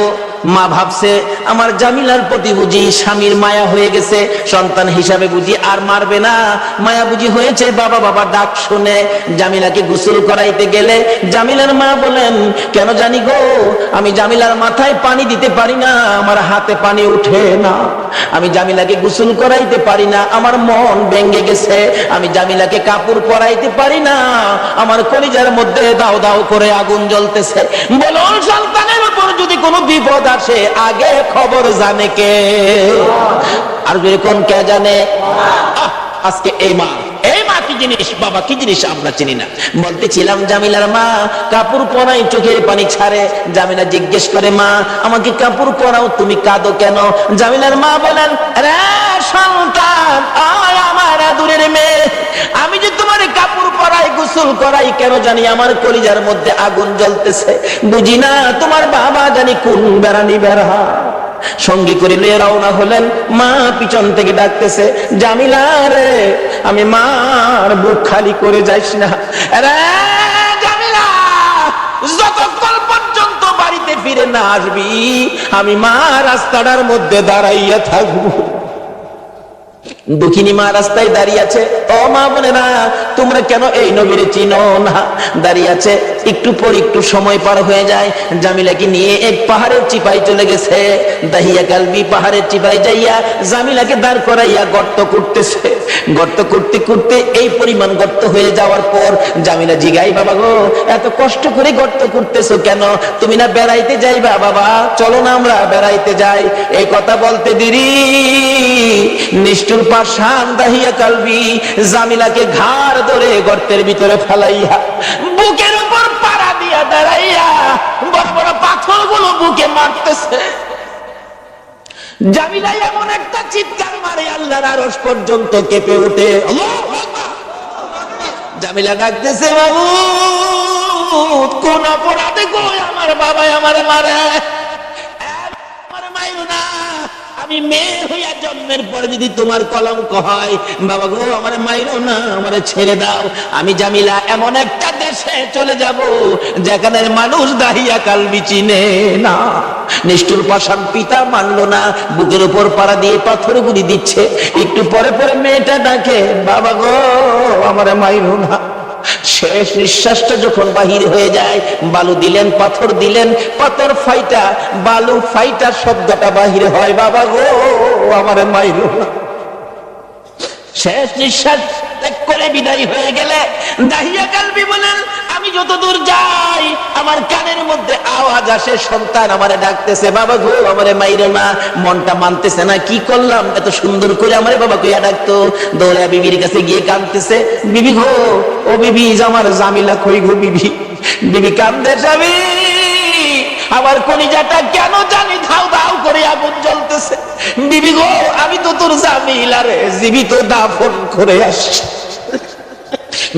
মা ভাবছে আমার জামিলার প্রতি বুঝি স্বামীর মায়া হয়ে গেছে, সন্তান হিসাবে বুঝি আর মারবে না, মায়া বুঝি হয়েছে। বাবা বাবা ডাক শুনে জামিলাকে গোসল করাইতে গেলে জামিলার মা বলেন, কেন জানি গো আমি জামিলার মাথায় পানি দিতে পারি না, আমার হাতে পানি উঠে না, আমি জামিলাকে গোসল করাইতে পারি না, আমার মন ভেঙে গেছে, আমি জামিলাকে কাপড় পরাইতে পারি না, আমার কলিজার মধ্যে দাও দাও করে আগুন জ্বলতেছে। বলুন, সন্তানের উপর যদি কোনো বিপদ আসে আগে খবর জানে কে? আর যদি কোন কে জানে? আজকে এই মা কি জিনিস, বাবা কি জিনিস আমরা চিনি না। বলতেছিলাম জামিলার মা কাপড় পরাই, চোখের পানি ছাড়ে। জামিলা জিজ্ঞেস করে, মা আমাকে কাপড় পরাও, তুমি কাঁদো কেন? জামিলার মা বলেন, রে সন্তান, আয় আমার আদুরের মেয়ে, আমি যে তোমার কাপড় পরাই গোসল করাই, কেন জানি আমার কলিজার মধ্যে আগুন জ্বলতেছে। বুঝি না তোমার বাবা জানি কোন বেড়ানি বেড়া সঙ্গী করে নিয়ে রওনা হলেন। মা পিছন থেকে ডাকতেছে, জামিলা রে, আমি মার বুক খালি করে যাইস না রে জামিলা, যতক্ষণ পর্যন্ত বাড়িতে ফিরে না আসবি আমি মা রাস্তাটার মধ্যে দাঁড়াইয়া থাকবো। দুঃখিনী মা রাস্তায় দাঁড়িয়ে আছে। ও মা বোনেরা, তোমরা কেন এই নবীরে চিনো না? দাঁড়িয়ে আছে। একটু পর একটু সময় পার হয়ে যায়, জামিলাকে নিয়ে এক পাহাড়ের চিপাই চলে গেছে। দাহিয়া কালবি পাহাড়ের চিপাই যাইয়া জামিলাকে দাঁড় করাইয়া গর্ত করতেছে। গর্ত করতে করতে এই পরিমাণ গর্ত হয়ে যাওয়ার পর জামিলা জিগাই, বাবা গো এত কষ্ট করে গর্ত করতেছো কেন? তুমি না বেড়াইতে যাইবা? বাবা চলো না আমরা বেড়াইতে যাই। এই কথা বলতে দেরি নিষ্ঠুর পাষাণ দাহিয়া কালবি জামিলাকে ঘাড় ধরে গর্তের ভিতরে ফেলাইয়া বুকের উপর পাড়া দিয়া দাঁড়াইয়া বড় বড় পাথরগুলো বুকে মারতেছে। জামিলা এমন একটা চিৎকার মারে আল্লাহর আরশ পর্যন্ত কেঁপে ওঠে। জামিলা ডাকতেছে, বাবু কোন অপরাধে গো আমার বাবা আমার মারে, আমার মাইরো না, আমি মেয়ে হইয়া জন্মের পরে যদি তোমার কলঙ্ক হয়, বাবা গো আমারে মাইরো না, আমারে ছেড়ে দাও। আমি জামিলা এমন একটা দেশে চলে যাব যেখানে মানুষ দাহিয়া কালবি চিনে না। নিষ্ঠুর পাষাণ পিতা মানলো না, বুকের উপর পাড়া দিয়ে পাথর গুলি দিচ্ছে। একটু পরে পরে মেয়েটা ডাকে, বাবা গো আমারে মাইরো না। শেষ নিঃশ্বাসটা যখন বাহির হয়ে যায়, বালু দিলেন, পাথর দিলেন, পাথর ফাইটা বালু ফাইটা শব্দটা বাহির হয়, বাবা গো আমারে মাইরো না। শেষ নিঃশ্বাস ত্যাগ করে বিদায় হয়ে গেলে দাহিয়া কালবি বলেন, আমি যতদূর যাই আমার কানের মধ্যে আওয়াজ আসে, সন্তান আমারে ডাকতেছে, বাবা গো আমারে মাইরো না। মনটা মানতেছে না, কি করলাম, এত সুন্দর করে আমারে বাবা কইয়া ডাকতো। দৌড়া বিবির কাছে গিয়ে কাঁদতেছে, বিবি গো, ও বিবি আমার জামিলা কই গো বিবি। বিবি কান্দে, স্বামী আমার কলিজাটা কেন জানি ধাউ ধাউ করে আগুন জ্বলতেছে। বিবি গো আমি তো তোর জামিলা রে জীবিত দাফন করে আসছি।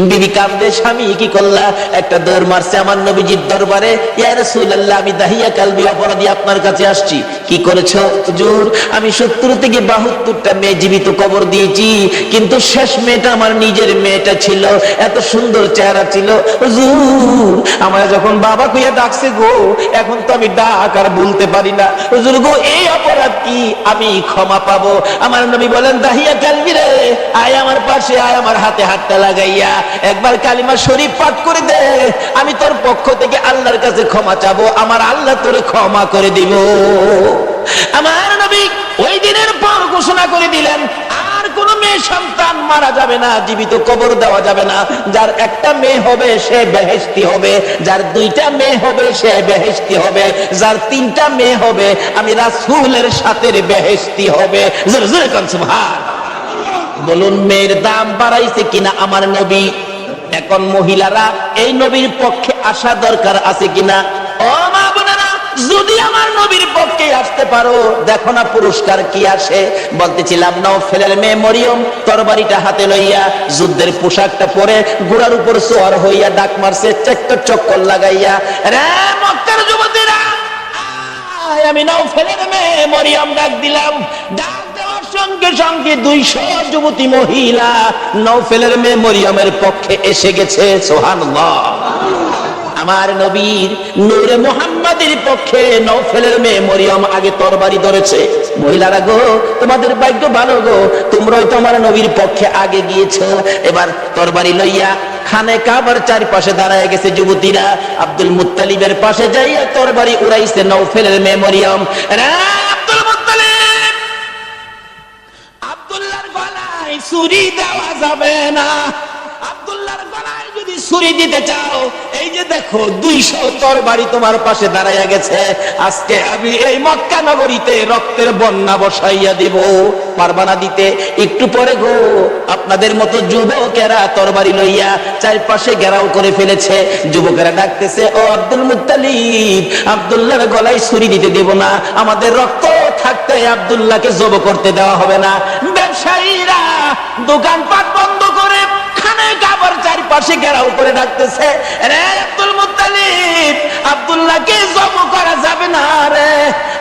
বিবি কান্দে, স্বামী কি করলা? একটা দৌড় মারছে আমার নবীজির দরবারে, ইয়া রাসূলুল্লাহ আমি দাহিয়া কালবি অপরাধী আপনার কাছে আসছি। কি করেছো হুজুর? আমি 70 থেকে 72টা মেয়ে জীবিত কবর দিয়েছি, কিন্তু শেষ মেয়েটা আমার নিজের মেয়েটা ছিল, এত সুন্দর চেহারা ছিল। হুজুর আমার যখন বাবা কইয়া ডাকছে গো, এখন তো আমি ডাক আর বলতে পারি না। হুজুর গো এই অপরাধ কি আমি ক্ষমা পাবো? আমার নবী বলেন, দাহিয়া কালবি রে আয় আমার পাশে আয়, আমার হাতে হাতটা লাগাইয়া একবার কালিমা শরীফ পাঠ করে দে, আমি তোর পক্ষ থেকে আল্লাহর কাছে ক্ষমা চাবো, আমার আল্লাহ তোরে ক্ষমা করে দিব। আমার নবী ওই দিনের পর ঘোষণা করে দিলেন, আর কোন মেয়ে সন্তান মারা যাবে না, জীবিত কবর দেওয়া যাবে না। যার একটা মেয়ে হবে সে বেহেশতি হবে, যার 2টা মেয়ে হবে সে বেহেশতি হবে, যার 3টা মেয়ে হবে আমি রাসূলের সাথে বেহেশতি হবে। জোরে জোরে কোন সুবহান। বলুন মেয়ের দাম বাড়াইছে কিনা আমার নবী? এখন মহিলারা এই নবীর পক্ষে আসা দরকার আছে কিনা? ও মা বোনেরা, যদি আমার নবীর পক্ষে আসতে পারো, দেখো না পুরস্কার কি আসে। বলতেছিলাম নওফেলের মেয়ে মরিয়ম তরবারিটা হাতে লইয়া, যুদ্ধের পোশাকটা পরে ঘোড়ার উপর সোয়ার হইয়া ডাক মারছে, একটা চক্কর লাগাইয়া, রে মক্কার যুবতীরা আমি নওফেলের মেয়ে মরিয়ম ডাক দিলাম। ডাক দেওয়ার সঙ্গে সঙ্গে 200 যুবতী মহিলা নওফেলের মেয়ে মরিয়মের পক্ষে এসে গেছে। সুবহানাল্লাহ। আমার নবীর নূরে মুহাম্মাদের পক্ষে নওফেলের মেয়ে মরিয়ম আগে তরবারি ধরেছে। মহিলারা গো তোমাদের ভাগ্য ভালো গো, তোমরাই তো আমার নবীর পক্ষে আগে গিয়েছো। এবার তরবারি লইয়া খানে কাবার চারপাশে দাঁড়ায় গেছে যুবতীরা। আব্দুল মুত্তালিবের পাশে যাইয়া তরবারি উড়াইছে নওফেলের মেয়ে মরিয়ম। আব্দুল মুত্তালিব, আব্দুল্লাহর গলায় ছুরি দেওয়া যাবে না। আব্দুল্লাহর গলায় যদি ছুরি দিতে চাও, এই যে দেখো 200 তরবারি তোমার পাশে দাঁড়াইয়া গেছে, আজকে আমি এই মক্কা নগরীতে রক্তের বন্যা বসাইয়া দিব। পারবা না দিতে? একটু পরে গো আপনাদের মতো যুবকেরা তরবারি লইয়া চারপাশে ঘেরাও করে ফেলেছে। যুবকেরা ডাকতেছে, ও আব্দুল মুত্তালিব, আব্দুল্লাহর গলায় ছুরি দিতে দেব না, আমাদের রক্ত থাকতে আব্দুল্লাহকে জব করতে দেওয়া হবে না। ব্যবসায়ীরা দোকানপাট বন্ধ করে খানে কাবার চারপাশে ঘেরাও করে ডাকতেছে, রে আব্দুল মুত্তালিব, আব্দুল্লাহকে জব করা যাবে না রে,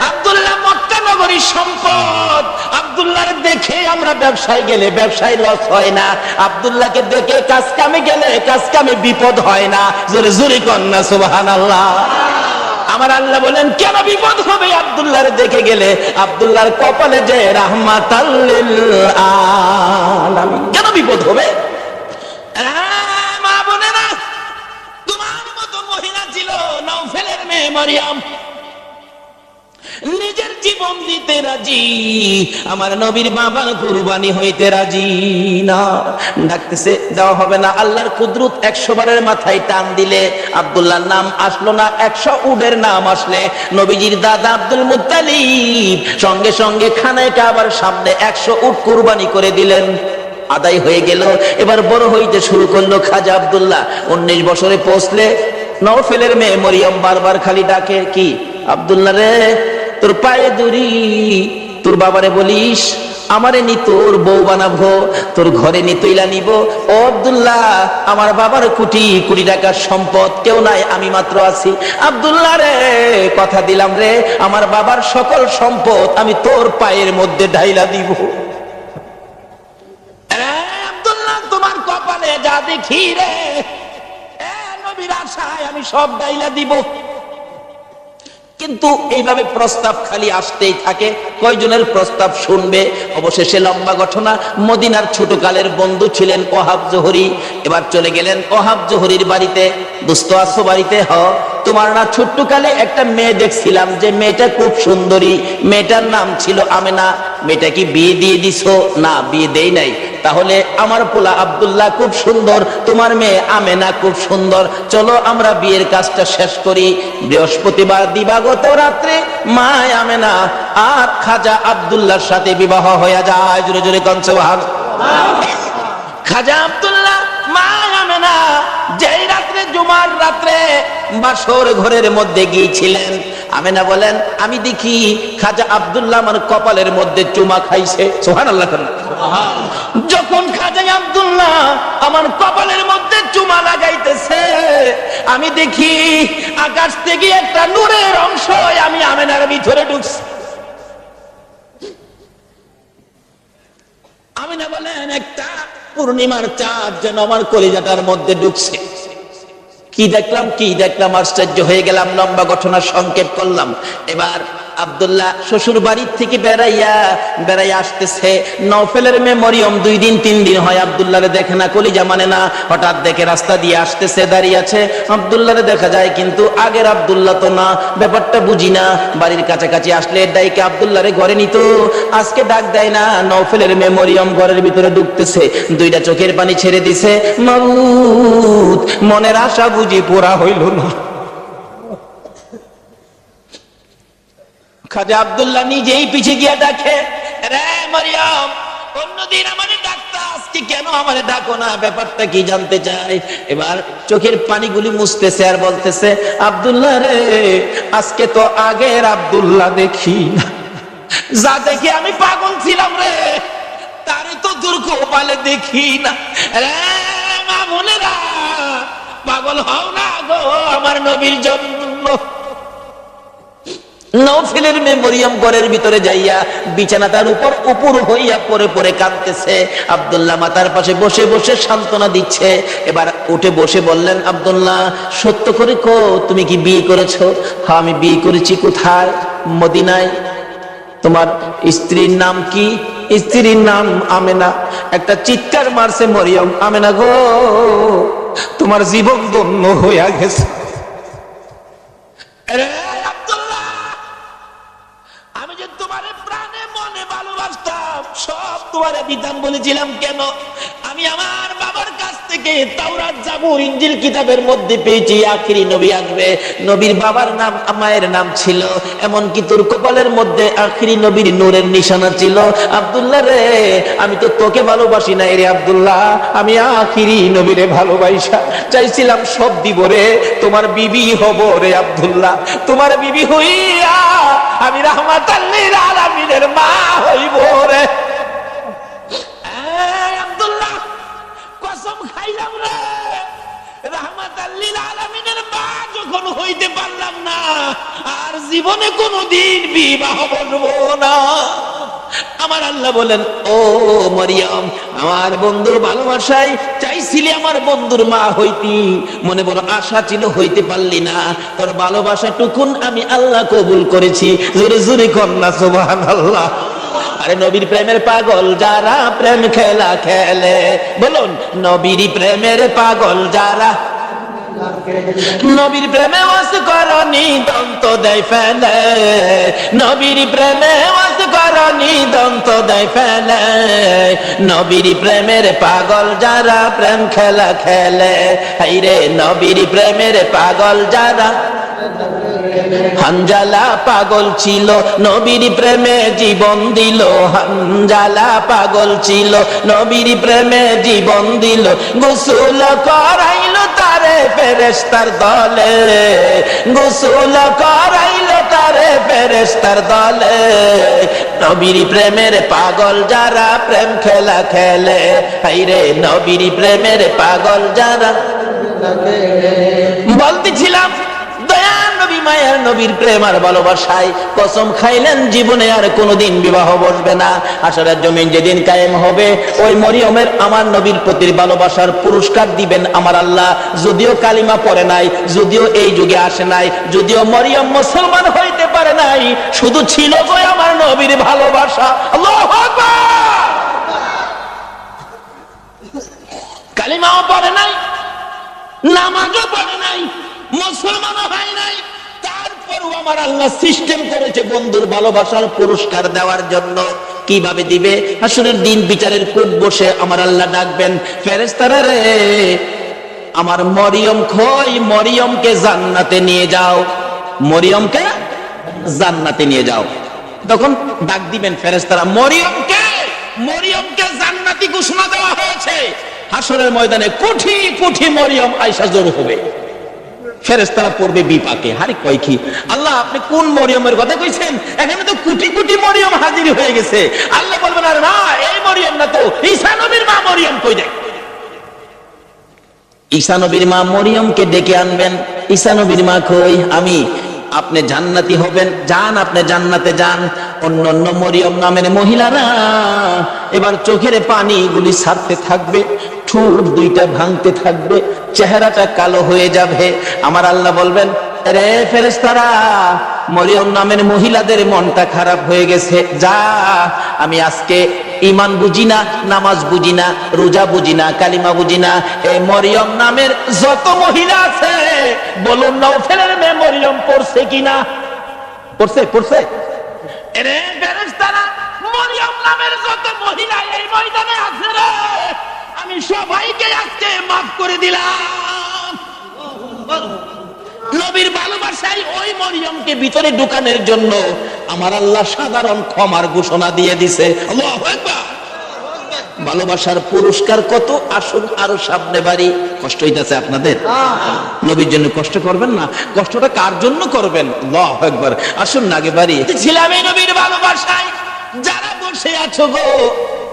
আব্দুল্লাহ মক্কা নগরীর সম্পদ, আব্দুল্লাহর দেখে আমরা ব্যবসায় গেলে ব্যবসায় লস হয় না, আব্দুল্লাহকে দেখে কাজ কামে গেলে কাজ কামে বিপদ হয় না। জোরে জোরে কন্যা সুবহানাল্লাহ। আমার আল্লাহ বলেন, কেন বিপদ হবে আব্দুল্লাহর দেখে গেলে? আব্দুল্লাহর কপালে যে রাহমাতাল লিল আলামিন, কেন বিপদ হবে? মা বোনেরা, তোমার মতো মহিলা ছিল নওফেলের মেয়ে মরিয়ম, নিজের জীবন দিতে রাজি, আমার নবীর বাবার কুরবানি হইতে রাজি না। ডাকতেছে, দেওয়া হবে না। আল্লাহর কুদরত 100 বারের মাথায় টান দিলে আব্দুল্লাহর নাম আসলো না, 100 উটের নাম আসলে নবীজির দাদা আব্দুল মুত্তালিব সঙ্গে সঙ্গে খানায় কাবার সামনে 100 উট কুরবানি করে দিলেন। আদায় হয়ে গেল। এবার বড় হইতে শুরু করলো খাজা আব্দুল্লাহ। 19 বছরে পৌঁছলে নওফেলের মেয়ে মরিয়ম বারবার খালি ডাকে, কি আব্দুল্লাহ রে তোর পায়ে দড়ি, তোর বাবারে বলিস আমারে নি তোর বউ বানাবো, তোর ঘরে নি তৈলা নিব। ও আব্দুল্লাহ, আমার বাবার কোটি কোটি টাকার সম্পদ, কেউ নাই, আমি মাত্র আছি। আব্দুল্লাহ রে, কথা দিলাম রে, আমার বাবার সকল সম্পদ আমি তোর পায়ের মধ্যে ঢাইলা দিব। আব্দুল্লাহ, তোমার কপালে যা দেখি রে, নবীর আশায় আমি সব ঢাইলা দিব। কিন্তু এইভাবে প্রস্তাব খালি আসতেই থাকে, কয়জনের প্রস্তাব শুনবে? অবশেষে লম্বা ঘটনা, মদিনার ছোটকালের বন্ধু ছিলেন ওহাব জোহরি, এবার চলে গেলেন ওহাব জোহরির বাড়িতে। দোস্ত আছো বাড়িতে? তোমার না ছোট্টকালে একটা মেয়ে দেখছিলাম, যে মেয়েটা খুব সুন্দরী, মেয়েটার নাম ছিল আমেনা, মেয়েটা কি বিয়ে দিয়ে দিছো? না, বিয়ে দেই নাই। তাহলে আমার পোলা আব্দুল্লাহ খুব সুন্দর, তোমার মেয়ে আমেনা খুব সুন্দর, চলো আমরা বিয়ের কাজটা শেষ করি। বৃহস্পতিবার দিবাগত রাত্রে মা আমেনা আর খাজা আব্দুল্লাহর সাথে বিবাহ হয়ে যায়। জোরে জোরে কোন সুবহানাল্লাহ। খাজা আব্দুল্লাহ মা আমেনা যেই রাত্রে, জুমার রাত্রে বাসর ঘরের মধ্যে গিয়েছিলেন, আমেনা বলেন আমি দেখি খাজা আব্দুল্লাহ আমার কপালের মধ্যে চুমা খাইছে। সুবহানাল্লাহ। যখন খাজা আব্দুল্লাহ আমার কপালের মধ্যে চুমা লাগাইতেছে, আমি দেখি আকাশ থেকে একটা নূরের অংশ আমি আমেনার ভিতরে ঢুকছে। আমেনা বলেন একটা পূর্ণিমার চাঁদ যেন আমার কলিজাটার মধ্যে ঢুকছে। কি দেখলাম, আশ্চর্য হয়ে গেলাম। লম্বা ঘটনা সংক্ষেপ করলাম। এবার আব্দুল্লাহ শ্বশুর বাড়ির থেকে বেড়াইয়া আসতেছে। নওফেলের মেয়ে মরিয়ম 2 দিন 3 দিন হয় আব্দুল্লাহরে দেখে না, কলিজা মানে না। হঠাৎ দেখে রাস্তা দিয়ে আসতেছে, দাঁড়িয়ে আছে, আব্দুল্লাহরে দেখা যায়, কিন্তু আগের আব্দুল্লাহ তো না, ব্যাপারটা বুঝি না। বাড়ির কাছাকাছি আসলে ডাইকে আব্দুল্লাহরে ঘরে নিত, আজকে ডাক দেয় না। নওফেলের মেয়ে মরিয়ম ঘরের ভিতরে ঢুকতেছে, 2টা চোখের পানি ছেড়ে দিছে। মাবুদ, মনের আশা বুঝি পুরা হইল না। খাজা আব্দুল্লাহ নিজেই পিছে গিয়ে ডাকে, রে মরিয়ম, অন্যদিন আমারে ডাকতা, আজকে কেন আমারে ডাকো না? ব্যাপারটা কি জানতে চাই। এবার চোখের পানিগুলি মুছতেছে আর বলতেছে, আব্দুল্লাহ রে, আজকে তো আগের আব্দুল্লাহ দেখি না, যা দেখে আমি পাগল ছিলাম রে, তারে তো তোর কপালে দেখি না। রে মা বোনেরা, পাগল হও না গো আমার নবীর জন্য। নওফেলের মেয়ে মরিয়ম ঘরের ভিতরে যাইয়া বিছানাটার উপর হইয়া পরে কাঁদতেছে। আব্দুল্লাহ মাতার পাশে বসে বসে সান্ত্বনা দিচ্ছে। এবার উঠে বসে বললেন, আব্দুল্লাহ, সত্য করে কো, তুমি কি বিয়ে করেছো? হ্যাঁ, আমি বিয়ে করেছি। কোথায়? মদিনায়। তোমার স্ত্রীর নাম কি? স্ত্রীর নাম আমেনা। একটা চিৎকার মারছে মরিয়ম, আমেনা গো, তোমার জীবন ধন্য হইয়া গেছে। আমি যে তোমার প্রাণে মনে ভালোবাসতাম, সব তোমার দিতাম বলেছিলাম কেন? আমি আমার বাবার কাছ থেকে তাওরাত, জাবুর, ইনজিল কিতাবের মধ্যে পেয়েছি আখিরি নবী আসবে। নবীর বাবার নাম, মায়ের নাম ছিল, এমনকি তোর কপালের মধ্যে আখিরি নবীর নূরের নিশানা ছিল। আব্দুল্লাহ রে, আমি তো তোকে ভালোবাসি না রে আব্দুল্লাহ, আমি আখিরি নবীরে ভালোবাসা চাইছিলাম, সব দিব রে, তোমার বিবি হব রে আব্দুল্লাহ, তোমার বিবি হইয়া আমি রাহমাতাল লিল আলামিনের মা হইব রে। আব্দুল্লাহ, কসম খাইলাম রে, রাহমাতাল লিল আলামিনের মা যখন হইতে পারলাম না, আর জীবনে কোনোদিন বিবাহ করব না। আমার আল্লাহ বলেন, ও মরিয়ম, আমার বন্ধুর ভালোবাসায় চাইছিলি আমার বন্ধুর মা হইতি, মনে বড় আশা ছিল, হইতে পারলি না, তোর ভালোবাসা টুকুন আমি আল্লাহ কবুল করেছি। জোরে জোরে কন্যা সুবহানাল্লাহ। আরে নবীর প্রেমের পাগল যারা প্রেম খেলা খেলে, বলুন, নবীর প্রেমের পাগল যারা, নবীর প্রেমে ওয়াস করনি দন্ত দেয় ফেলে, নবীর প্রেমে ওয়াস করনি দন্ত দেয় ফেলে, নবীর প্রেমের পাগল যারা প্রেম খেলা খেলে, হাইরে নবীর প্রেমের পাগল যারা। হানজালা পাগল ছিল, নবীর প্রেমে জীবন দিল, হানজালা পাগল ছিল, নবীর প্রেমে জীবন দিল, গোসল করাইল তার তারে ফেরেশতার দলে, গোসল করাইলো তারে ফেরেশতার দলে। নবীর প্রেমের পাগল যারা প্রেম খেলা খেলে, হায়রে নবীর প্রেমের পাগল যারা। বলতেছিলাম দয়া নবী মায়ের নবীর প্রেম আর ভালোবাসায় কসম খাইলেন জীবনে আর কোনোদিন বিবাহ বসবে না। আসলে জমিন যেদিন কায়েম হবে ওই মরিয়মের আমার নবীর প্রতি ভালোবাসার পুরস্কার দিবেন আমার আল্লাহ। যদিও কালিমা পড়ে নাই, যদিও এই যুগে আসে নাই, যদিও মরিয়ম মুসলমান হইতে পারে নাই, শুধু ছিল গো আমার নবীর ভালোবাসা। আল্লাহু আকবার। কালিমাও পড়ে নাই, নামাজও পড়ে নাই, মুসলমানও হয় নাই, তারপরও আমার আল্লাহ সিস্টেম করেছে বন্ধুর ভালোবাসার পুরস্কার দেওয়ার জন্য। কিভাবে দিবে? হাসরের দিন বিচারের কোট বসে আমার আল্লাহ ডাকবেন, ফেরেশতারা রে আমার মরিয়ম কই, মরিয়মকে জান্নাতে নিয়ে যাও, মরিয়মকে জান্নাতে নিয়ে যাও। তখন ডাক দিবেন ফেরেশতারা, মরিয়মকে, মরিয়মকে জান্নাতি ঘোষণা দেওয়া হয়েছে। হাসরের ময়দানে কোটি কোটি মরিয়ম আয়েশা জড়ো হবে, ফেরেশতারা পড়বে বিপাকে। হারে কয় কি আল্লাহ, আপনি কোন মরিয়মের কথা কইছেন? এখানে তো কোটি কোটি মরিয়ম হাজির হয়ে গেছে। আল্লাহ বলবেন আরে না, এই মরিয়ম না তো, ঈসা নবীর মা মরিয়ম কই দেখ। ঈসা নবীর মা মরিয়মকে ডেকে আনবেন। ঈসা নবীর মা কই? আমি। আপনি জান্নাতি হবেন, যান আপনি জান্নাতে যান। অন্য মরিয়ম নামের মহিলারা এবার চোখের পানিগুলি ছাড়তে থাকবে, ঠোঁট দুইটা ভাঙতে থাকবে, চেহারাটা কালো হয়ে যাবে। আমার আল্লাহ বলবেন, রে ফেরেশতারা মরিয়ম নামের মহিলাদের মনটা খারাপ হয়ে গেছে, যা আমি আজকে ঈমান বুঝি না, নামাজ বুঝি না, রোজা বুঝি না, কালিমা বুঝি না, এই মরিয়ম নামের যত মহিলা আছে বলুন নওফেলের মেয়ে মরিয়ম পড়ছে কিনা? পড়ছে? পড়ছে? রে ফেরেশতারা মরিয়ম নামের যত মহিলা এই ময়দানে আছে রে, আমি সবাইকে আজকে মাফ করে দিলাম। নবীর ভালোবাসায় ওই মরিয়মকে ভিতরে ঢুকানোর জন্য আমার আল্লাহ সাধারণ ক্ষমার ঘোষণা দিয়ে দিছে। আল্লাহু আকবার। ভালোবাসার পুরস্কার কত, আসুন আরো সামনে বাড়ি। কষ্ট হইতেছে আপনাদের? নবীর জন্য কষ্ট করবেন না? কষ্টটা কার জন্য করবেন? আল্লাহু আকবার। আসুন না আগে বাড়ি। ছিলাম এই নবীর ভালোবাসায়, যারা বসে আছো গো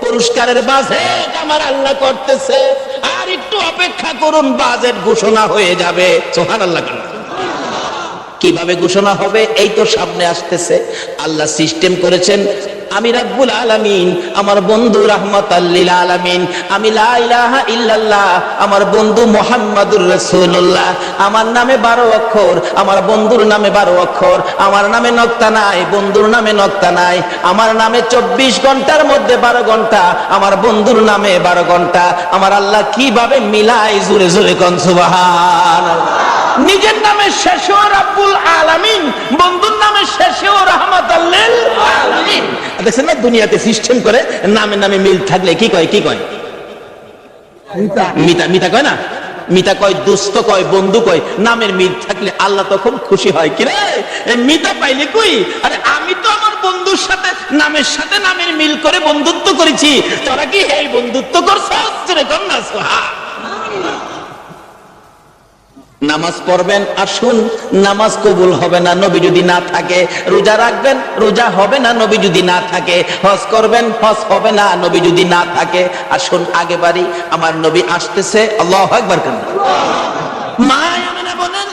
পুরস্কারের বাজেট আমার আল্লাহ করতেছে, আর একটু অপেক্ষা করুন, বাজেট ঘোষণা হয়ে যাবে। সুবহানাল্লাহ। কিভাবে ঘোষণা হবে? এই তো সামনে আসতেছে। আল্লাহ সিস্টেম করেছেন, আমি রাব্বুল আলামিন, আমার বন্ধু রাহমাতাল লিল আলামিন, আমি লা ইলাহা ইল্লাল্লাহ, আমার বন্ধু মুহাম্মাদুর রাসূলুল্লাহ। আমার নামে 12 অক্ষর, আমার বন্ধুর নামে 12 অক্ষর। আমার নামে নক্তা নাই, বন্ধুর নামে নক্তা নাই। আমার নামে 24 ঘন্টার মধ্যে 12 ঘন্টা, আমার বন্ধুর নামে 12 ঘন্টা। আমার আল্লাহ কিভাবে মিলাই, জোরে জোরে কোন সুবহানাল্লাহ। নিজের নামে শেষেও রাব্বুল আলামিন, বন্ধুর নামে শেষেও রাহমাতাল লিল আলামিন। দেখছেন না দুনিয়াতে সিস্টেম করে নামে নামে মিল থাকলে কি কয়? কি কয়? মিতা। মিতা কয় না? মিতা কয় দোস্ত কয়, বন্ধু কয়। নামের মিল থাকলে আল্লাহ তখন খুশি হয়। কি রে মিতা পাইলে কই? আরে আমি তো আমার বন্ধুর সাথে নামের সাথে নামের মিল করে বন্ধুত্ব করেছি, তোরা কি এই বন্ধুত্ব করছস? কর না। নামাজ পড়বেন, আসুন নামাজ কবুল হবে না নবী যদি না থাকে। রোজা রাখবেন, রোজা হবে না নবী যদি না থাকে। হজ করবেন, হজ হবে না নবী যদি না থাকে। আসুন আগে বাড়ি, আমার নবী আসতেছে। আল্লাহু আকবার। মা আমিনা বলেন,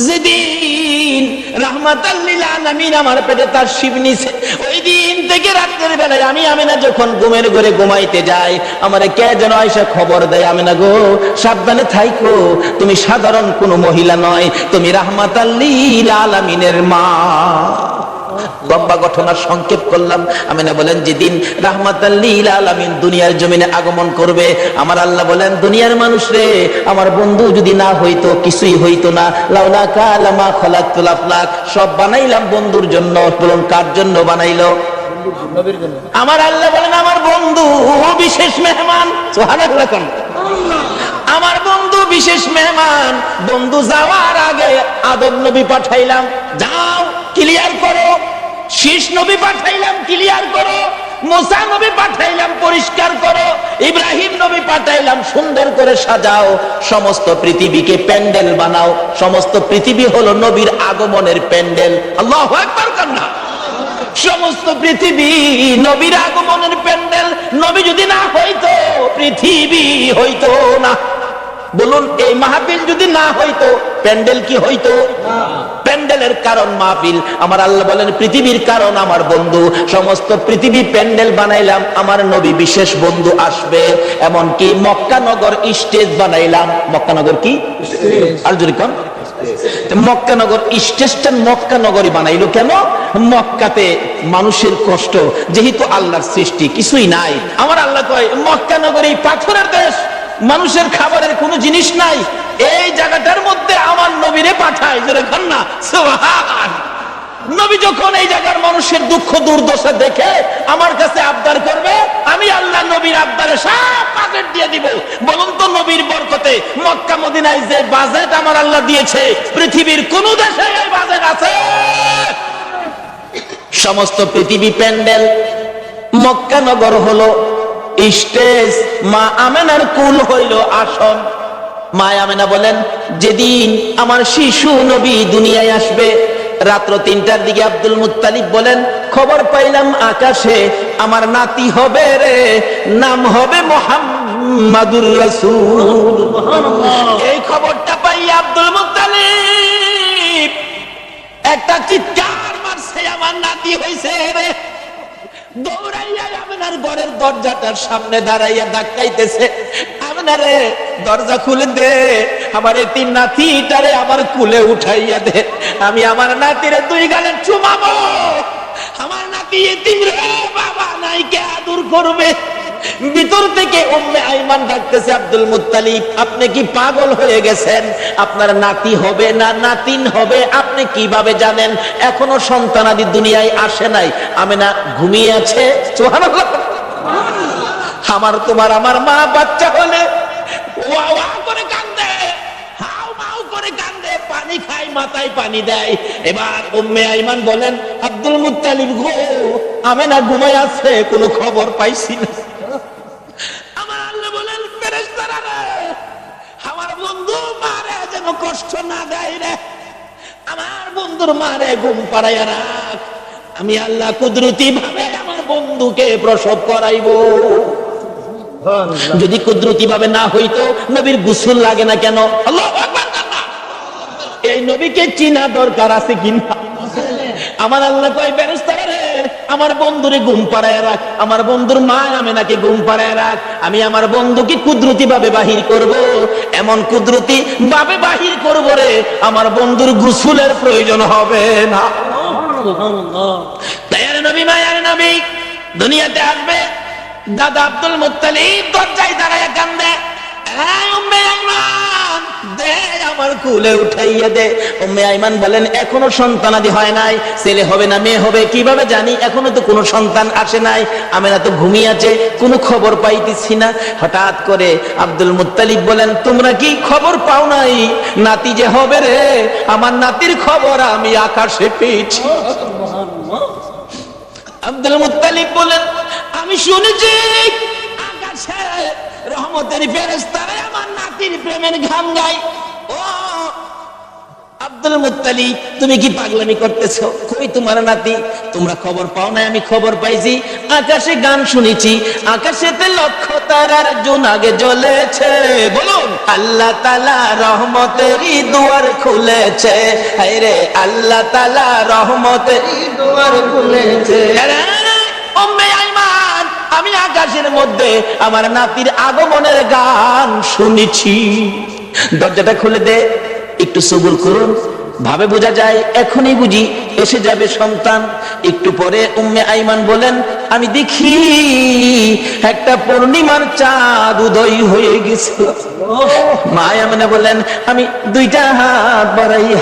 যেদিন রাহমাতাল লিল আলামিন আমার পেটে তার শিব নিছে, ওই দিন থেকে রাতের বেলায় আমি আমিনা যখন ঘুমের ঘরে ঘুমাইতে যাই, আমারে কে যেন আয়েশা খবর দেয়, আমিনা গো সাবধানে থাইকো, তুমি সাধারণ কোনো মহিলা নয়, তুমি রাহমাতাল লিল আলামিনের মা। লম্বা ঘটনার সংক্ষেপ করলাম। আমিনা বলেন, যেদিন রাহমাতাল লিল আলামিন দুনিয়ার জমিনে আগমন করবে, আমার আল্লাহ বলেন, দুনিয়ার মানুষ রে, আমার বন্ধু যদি না হইতো কিছুই হইতো না। লাউলা কালামা খলাকতুল আফলাক, সব বানাইলাম বন্ধুর জন্য। বলুন কার জন্য বানাইলো? নবীর জন্য। আমার আল্লাহ বলেন, আমার বন্ধু বিশেষ মেহমান। সুবহানাল্লাহ। আমার বন্ধু বিশেষ মেহমান। বন্ধু যাওয়ার আগে আদম নবী পাঠাইলাম, যাও ক্লিয়ার করো। শীষ নবী পাঠাইলাম, ক্লিয়ার করো। মুসা নবী পাঠাইলাম পরিষ্কার করো, ইব্রাহিম নবী পাঠাইলাম সুন্দর করে সাজাও, সমস্ত পৃথিবীকে প্যান্ডেল বানাও। সমস্ত পৃথিবী হলো নবীর আগমনের প্যান্ডেল। আল্লাহু আকবার কান্না। সমস্ত পৃথিবী নবীর আগমনের প্যান্ডেল। নবী যদি না হইতো পৃথিবী হইতো না। বলুন, এই মাহফিল যদি না হইতো প্যান্ডেল কি হইতো? প্যান্ডেলের কারণ মাহফিল। আমার আল্লাহ বলেন পৃথিবীর কারণ আমার বন্ধু। সমস্ত পৃথিবী প্যান্ডেল বানাইলাম, আমার নবী বিশেষ বন্ধু আসবে। এমনকি মক্কা নগর স্টেজ বানাইলাম। মক্কা নগর কি? আর যদি কোন মক্কা নগর স্টেজটা মক্কা নগরী বানাইলো কেন? মক্কাতে মানুষের কষ্ট, যেহেতু আল্লাহর সৃষ্টি কিছুই নাই। আমার আল্লাহ কয় মক্কা নগরী পাথরের দেশ, মানুষের খাবারের কোনো জিনিস নাই, এই জায়গাটার মধ্যে আমার নবীরে পাঠায়। যেরকম না সুবহান। নবী যখন এই জায়গার মানুষের দুঃখ দুর্দশা দেখে আমার কাছে আবদার করবে, আমি আল্লাহ নবীর আবদারে সব বাজেট দিয়ে দিব। বলুন তো, নবীর বরকতে মক্কা মদিনায় যে বাজেট আমার আল্লাহ দিয়েছে, পৃথিবীর কোন দেশে এই বাজেট আছে? সমস্ত পৃথিবী প্যান্ডেল, মক্কা নগর হলো স্টেজ, মা আমেনার কুল হইল আসন। মা আমেনা বলেন যেদিন আমার শিশু নবী দুনিয়ায় আসবে, রাত্র 3টার দিকে আব্দুল মুত্তালিব বলেন খবর পাইলাম আকাশে আমার নাতি হবে রে, নাম হবে মুহাম্মাদুর রাসূল। এই খবরটা পাই আব্দুল মুত্তালিব একটা চিৎকার মারছে, আমার নাতি হইছে রে। দৌড়াইয়া আমেনার ঘরের দরজাটার সামনে দাঁড়াইয়া ধাক্কাইতেছে, আমেনারে দরজা খুলে দে, আমার এই তিন নাতিটারে আমার কুলে উঠাইয়া দে, আমি আমার নাতিরে 2 গালে চুমাবো। আমার নাতি এতিম রে, বাবা নাই, কে আদর করবে? ভিতর থেকে উম্মে আইমান ডাকতেছে আব্দুল মুত্তালিব আপনি কি পাগল হয়ে গেছেন? আপনার নাতি হবে না নাতিন হবে আপনি কিভাবে জানেন? এখনো সন্তানাদি দুনিয়ায় আসে নাই। আমেনা ঘুমিয়ে আছে। সুবহানাল্লাহ। আমার তোমার আমার মা বাচ্চা হলে ওয়া ওয়া করে কান্দে, হাউ মাউ করে কান্দে, পানি খায়, মাথায় পানি দেয়। এবার উম্মে আইমান বলেন আব্দুল মুত্তালিব গো, আমেনা ঘুমায় আছে, কোনো খবর পাইছি না। আমার আল্লাহ বলেন ফেরেশতারা রে, আমার বন্ধু মারে যেন কষ্ট না দেয় রে, আমার বন্ধুর মারে ঘুম পাড়াইয়া রাখ। আমি আল্লাহ কুদরতি ভাবে আমার বন্ধুকে প্রসব করাইবো। যদি কুদরতি ভাবে না হইতো নবীর গোসল লাগে না কেন? আল্লাহু আকবার। এই নবীকে চিনা দরকার আছে কিনা? আমার আল্লাহ কয় ফেরেশতারা রে, আমার বন্ধুরে ঘুম পাড়ায় রাখ, আমার বন্ধুর মা আমেনাকে ঘুম পাড়ায় রাখ। আমি আমার বন্ধুকে কুদরতি ভাবে বাহির করব, এমন কুদরতি ভাবে বাহির করব রে, আমার বন্ধুর গোসলের প্রয়োজন হবে না। দয়ার নবী, মায়ার নবী দুনিয়াতে আসবে। দাদা আব্দুল মুত্তালিব দরজায় দাঁড়ায় কান্দে, এই উম্মে আইমান দে, আমার কুলে উঠাইয়া দে। উম্মে আইমান বলেন এখনো সন্তানাদি হয় নাই, ছেলে হবে না মেয়ে হবে কিভাবে জানি, এখনো তো কোনো সন্তান আসে নাই। আমেনা তো ঘুমিয়ে আছে, কোনো খবর পাইতেছি না। হঠাৎ করে আব্দুল মুত্তালিব বলেন তোমরা কি খবর পাও নাই নাতি যে হবে রে? আমার নাতির খবর আমি আকাশে পেয়েছি। আব্দুল মুত্তালিব বলেন আমি শুনেছি আকাশে রহমতের ফেরেশতারা আমার নাতির প্রেমের গান গায়। ও আব্দুল মুত্তালিব তুমি কি পাগলামি করতেছো? কই তোমার নাতি? তোমরা খবর পাও না? আমি খবর পাইছি, আকাশে গান শুনেছি, আকাশেতে লক্ষ তারার জোনাগে জ্বলেছে। বলুন আল্লাহ তাআলা রহমতেরই দুয়ার খুলেছে, হায় রে আল্লাহ তাআলা রহমতেরই দুয়ার খুলেছে। উম্মে আইমান আমি আকাশের মধ্যে আমার নাতির আগমনের গান শুনেছি। দরজাটা খুলে দে, একটু সবুর করুন, ভাবে বোঝা যায় এখনই বুঝি এসে যাবে সন্তান। একটু পরে উম্মে আইমান বলেন আমি দেখি একটা পূর্ণিমার চাঁদ উদয় হয়ে গেছে। মা আমেনা বলেন আমি 2টা হাত বাড়াইয়া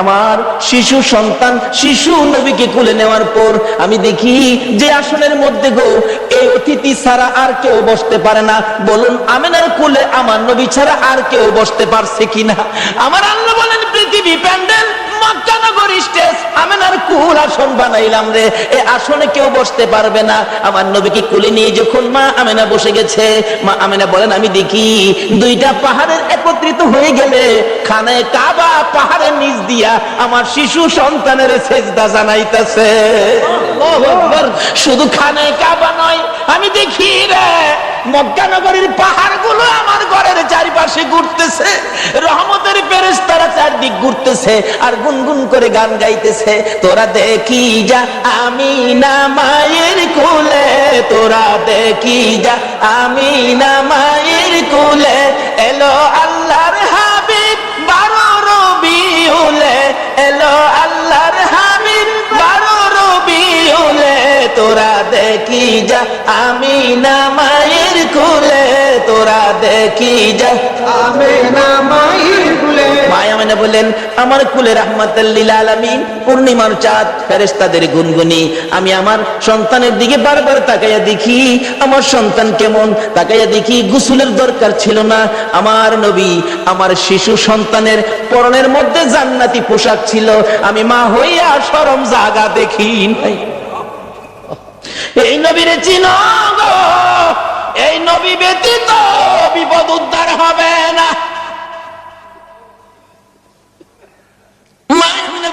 আমার শিশু সন্তান শিশু নবীকে কোলে নেওয়ার পর আমি দেখি যে আসনের মধ্যে গো এই অতিথি ছাড়া আর কেউ বসতে পারে না। বলুন আমেনার কোলে আমার নবী ছাড়া আর কেউ বসতে পারছে কিনা? আমার আল্লাহ বলেন পৃথিবী প্যান্ডেল প্যান্ডেল, মক্কা নগর স্টেজ, আমেনার কুল আসন বানাইলাম রে, এই আসনে কেউ বসতে পারবে না। আমার নবীকে কুলে নিয়ে যখন মা আমেনা বসে গেছে, মা আমেনা বলেন আমি দেখি দুইটা পাহাড়ের একত্রিত হয়ে গেলে খানায়ে কাবা পাহাড়ের নিচ দিয়া আমার শিশু সন্তানের সেজদা জানাইতেছে। আল্লাহু আকবার। শুধু খানায়ে কাবা নয়, আমি দেখি রে মক্কা নগরীর পাহাড়গুলো আমার ঘরের চারিপাশে ঘুরতেছে, রহমতের ফেরেশতারা চারদিক ঘুরতেছে আর গুনগুন করে গান গাইতেছে। তোরা দেখি যা আমিনা মায়ের কোলে, তোরা দেখি যা আমিনা মায়ের কোলে, এলো আল্লাহর হাবিব 12 রবিউলে, এলো আল্লাহর হাবিব 12 রবিউলে, তোরা দেখি যা আমিনা মায়ের কোলে, তোরা দেখি যা আমিনা মায়ের কোলে। মায়া মানে বলেন আমার কুলে রাহমাতাল লিল আলামিন, পূর্ণিমার চাঁদ, ফেরেশতাদের গুনগুনি। আমি আমার সন্তানের দিকে বারবার তাকাইয়া দেখি আমার সন্তান কেমন, তাকাইয়া দেখি গোসলের দরকার ছিল না। আমার নবী আমার শিশু সন্তানের পরনের মধ্যে জান্নাতি পোশাক ছিল, আমি মা হইয়া শরম জাগা দেখি নাই। এই নবীরে চিনো গো, এই নবী ব্যতীত বিপদ উদ্ধার হবে না।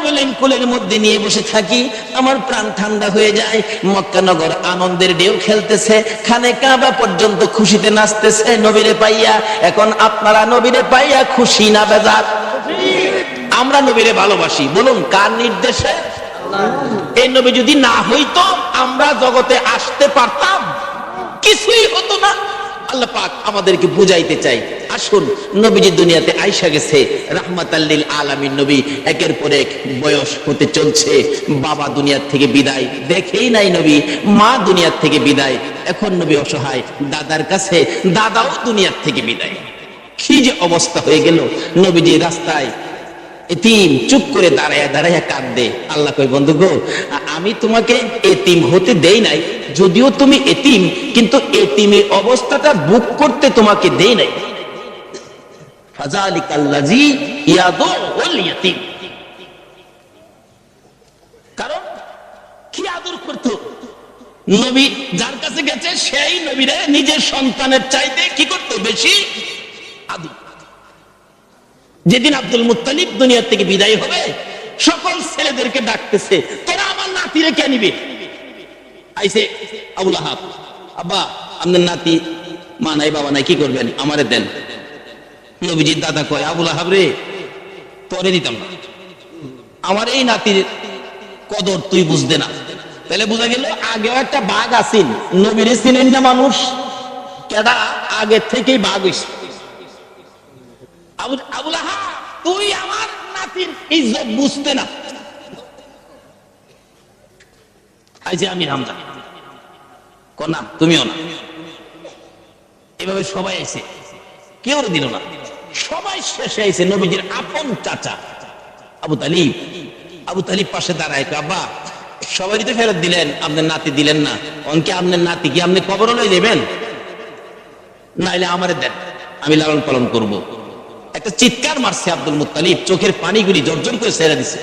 বলেন কোলের মধ্যে নিয়ে বসে থাকি, আমার প্রাণ ঠান্ডা হয়ে যায়। মক্কা নগর আনন্দের ঢেউ খেলতেছে, খানে কাবা পর্যন্ত খুশিতে নাচতেছে নবীরে পাইয়া। এখন আপনারা নবীরে পাইয়া খুশি না বেজার? আমরা নবীরে ভালোবাসি, বলুন কার নির্দেশে? এই নবী যদি না হইতো আমরা জগতে আসতে পারতাম? কিছুই হতো না। আল্লাহ পাক আমাদেরকে বুঝাইতে চাই, আসুন নবীজি দুনিয়াতে আইসা গেছে রাহমাতাল লিল আলামিন নবী, একের পর এক বয়স হতে চলছে। বাবা দুনিয়ার থেকে বিদায়, দেখেই নাই নবী, মা দুনিয়ার থেকে বিদায়, এখন নবী অসহায়, দাদার কাছে, দাদাও দুনিয়ার থেকে বিদায়। কি যে অবস্থা হয়ে গেল, নবীজি রাস্তায় এতিম চুপ করে দাঁড়ায় দাঁড়ায় কাঁদে। আল্লাহ কই বন্ধু গো, আমি তোমাকে এতিম হতে দেই নাই, যদিও তুমি এতিম, কিন্তু এতিমি অবস্থাটা বুক করতে তোমাকে দেই নাই। ফাযালিকাল্লাযী ইয়াদুল ইয়াতীম, কারণ কি আদর করতো নবী, যার কাছে গেছে সেই নবীরে নিজের সন্তানের চাইতে কি করতো বেশি আদর। যেদিন আব্দুল মুত্তালিব দুনিয়া থেকে বিদায় হবে, সকল ছেলেদেরকে ডাকতেছে, তোরা আমার নাতিরে কে নিবে? আইসে আবু লাহাব, আব্বা আপনার নাতি, মা নাই বাবা নাই, কি করবেন? আমারে দেন। নবীজির দাদা কয়, আবু লাহাব রে, তোরে দিতাম না, আমার এই নাতির কদর তুই বুঝতে না। তাহলে বোঝা গেল আগেও একটা বাঘ আছেন, নবীরে চিনেন না মানুষ, কেডা আগে থেকেই বাঘ হইছে। আবু লাহাব, তুই আমার নাতির ইজ্জত বুঝতে না। আইছে আমি হামজা, না তুমিও না। এভাবে সবাই আইছে, কেউ দিল না, সবাই শেষে আইছে নবীজির আপন চাচা আবু তালিব। আবু তালিব পাশে দাঁড়ায়, আব্বা সবাই তো ফেরত দিলেন, আপনার নাতি দিলেন না, অনকে আপনার নাতি কি আপনি কবর লই দেবেন? নাইলে আমারে দেন, আমি লালন পালন করব। একটা চিৎকার মারছে আব্দুল মুত্তালিব, চোখের পানিগুলি জর্জর করে ছেড়ে দিছে।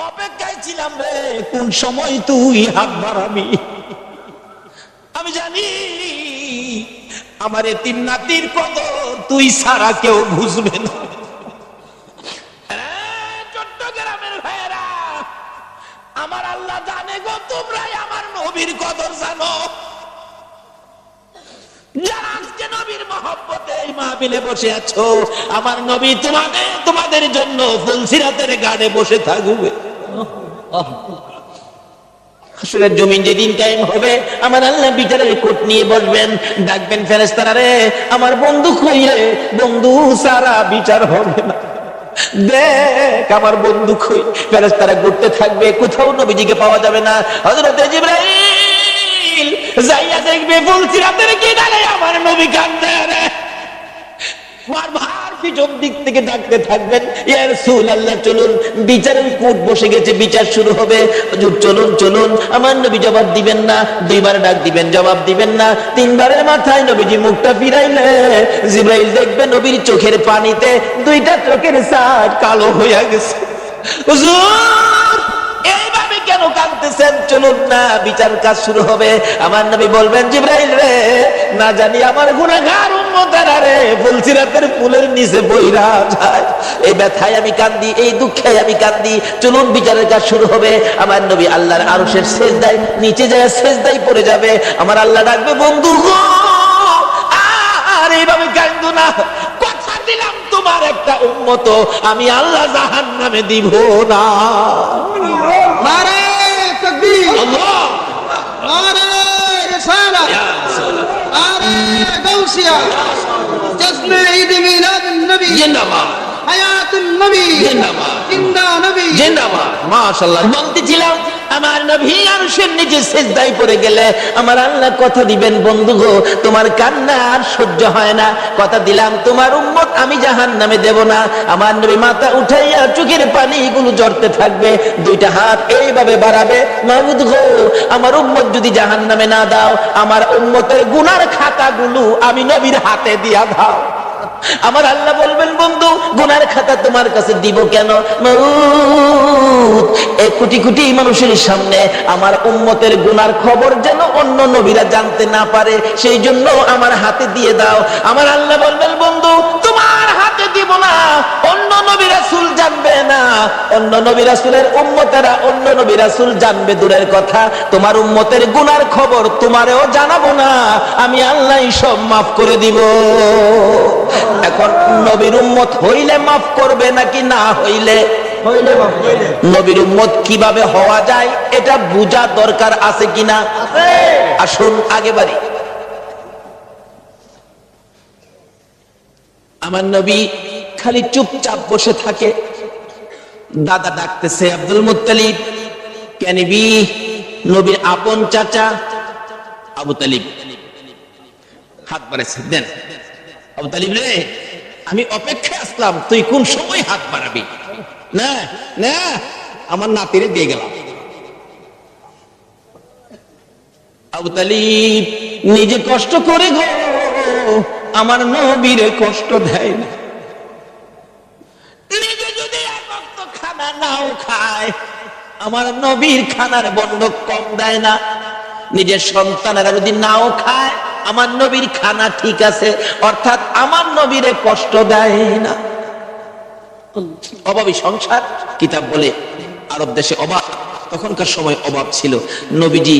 অপেক্ষায় ছিলাম রে, কোন সময় তুই হাত বাড়াবি। আমি জানি আমার এতিম নাতির কদর তুই ছাড়া কেউ বুঝবে না। চট্টগ্রামের ভাইয়েরা, আমার আল্লাহ জানে গো, তোমরাই আমার নবীর কদর জানো। যারা আজকে নবীর মহব্বতে এই মাহফিলে বসে আছো, আমার নবী তোমাদের জন্য ফুলসিরাতের গাড়ে বসে থাকবে। হাসরের জমিন যেদিন কায়েম হবে, আমার আল্লাহ বিচারের কোট নিয়ে বসবেন, ডাকবেন ফেরেশতারা রে, আমার বন্ধু কই রে? বন্ধু সারা বিচার হবে না, দেখ আমার বন্ধু কই? ফেরেশতারা ঘুরতে থাকবে, কোথাও নবীজিকে পাওয়া যাবে না। হযরত জিবরাইল যাইয়া দেখবে ফুলসিরাতের কিনারে আমার নবী কাঁদছে রে, বারবার পিছন দিক থেকে ডাকতে থাকবেন, ইয়া রাসূলুল্লাহ চলুন, বিচারের কোর্ট বসে গেছে, বিচার শুরু হবে, হুজুর চলুন চলুন। আমার নবী জবাব দিবেন না, দুইবার ডাক দিবেন জবাব দিবেন না, তিনবারের মাথায় নবীজি মুখটা ফিরাইলে জিবরাইল দেখবে নবীর চোখের পানিতে দুইটা চোখের সাইড কালো হয়ে গেছে। হুজুর এইভাবে কেন কাঁদতেছেন, চলুন না বিচার কাজ শুরু হবে। আমার নবী বলবেন, জিবরাইল রে, না জানি আমার গুনাহগার উম্মতেরা রে ফুলসিরাতের ফুলের নিচে বইরা যায়, এই ব্যথায় আমি কান্দি, এই দুঃখে আমি কান্দি, চলুন বিচারের কাজ শুরু হবে। আমার নবী আল্লাহর আরশের সেজদায় নিচে যায়, সেজদায় পড়ে যাবে। আমার আল্লাহ ডাকবে, বন্ধু গো আর এইভাবে কান্দো না, কথা দিলাম তোমার একটা উম্মত আমি আল্লাহ জাহান্নামে দিব না। নারে তাকবীর, আল্লাহ নারে রিসালাত, নারে গাউসিয়া, জশ্নে ঈদ মিলাদুন নবী, জিন্দাবাদ, হায়াতুন নবী, জিন্দাবাদ, জিন্দা নবী, জিন্দাবাদ। মাশাআল্লাহ। বলতেছিলাম আমার নবী আরশের নিচে সিজদায় পড়ে গেলে আমার আল্লাহ কথা দিবেন, বন্ধু গো তোমার কান্না আর সহ্য হয় না, কথা দিলাম তোমার উম্মত আমি জাহান্নামে দেব না। আমার নবী মাথা উঠাইয়া চোখের পানিগুলো ঝরতে থাকবে, দুইটা হাত এইভাবে বাড়াবে, মাবুদ গো আমার উম্মত যদি জাহান্নামে না দাও, আমার উম্মতের গুনার খাতাগুলো আমি নবীর হাতে দিয়া দাও। আমার আল্লাহ বলবেন, বন্ধু গুনার খাতা তোমার কাছে দিব কেন, মাবুদ এই কোটি কোটি মানুষের সামনে আমার উম্মতের গুনার খবর যেন অন্য নবীরা জানতে না পারে, সেই জন্য আমার হাতে দিয়ে দাও। আমার আল্লাহ বলবেন, বন্ধু তোমার হাতে দিব না, অন্য নবী রাসূল জানবে না, অন্য নবী রাসূলের উম্মতেরা অন্য নবী রাসূল জানবে দূরের কথা, তোমার উম্মতের গুনার খবর তোমারেও জানাবো না, আমি আল্লাহই সব মাফ করে দিব। এখন নবীর উম্মত হইলে মাফ করবে নাকি না হইলে? হইলে বাপ হইলে নবীর উম্মত কিভাবে হওয়া যায় এটা বোঝা দরকার আছে কিনা? আসুন আগে বাড়ি। আমার নবী খালি চুপচাপ বসে থাকে, দাদা ডাকতেছে, আব্দুল মুত্তালিব কেনিবি, নবীর আপন চাচা আবু তালিব হাত বাড়াইছে, দেন আবু তালিব রে আমি অপেক্ষায় আসলাম, তুই কোন সময় হাত বাড়াবি, না না আমার নাতিরে দিয়ে গেলাম। আবু তালিব নিজে কষ্ট করে গো আমার নবীরে কষ্ট দেয় না, নিজে যদি এক ওয়াক্ত খানা নাও খায় আমার নবীর খানার বন্ধক কম দেয় না, নিজের সন্তানেরা যদি নাও খায় আমার নবীর খানা ঠিক আছে, অর্থাৎ আমার নবীরে কষ্ট দেয় না। অভাবী সংসার, কিতাব বলে আরব দেশে অভাব, তখনকার সময় অভাব ছিল। নবীজি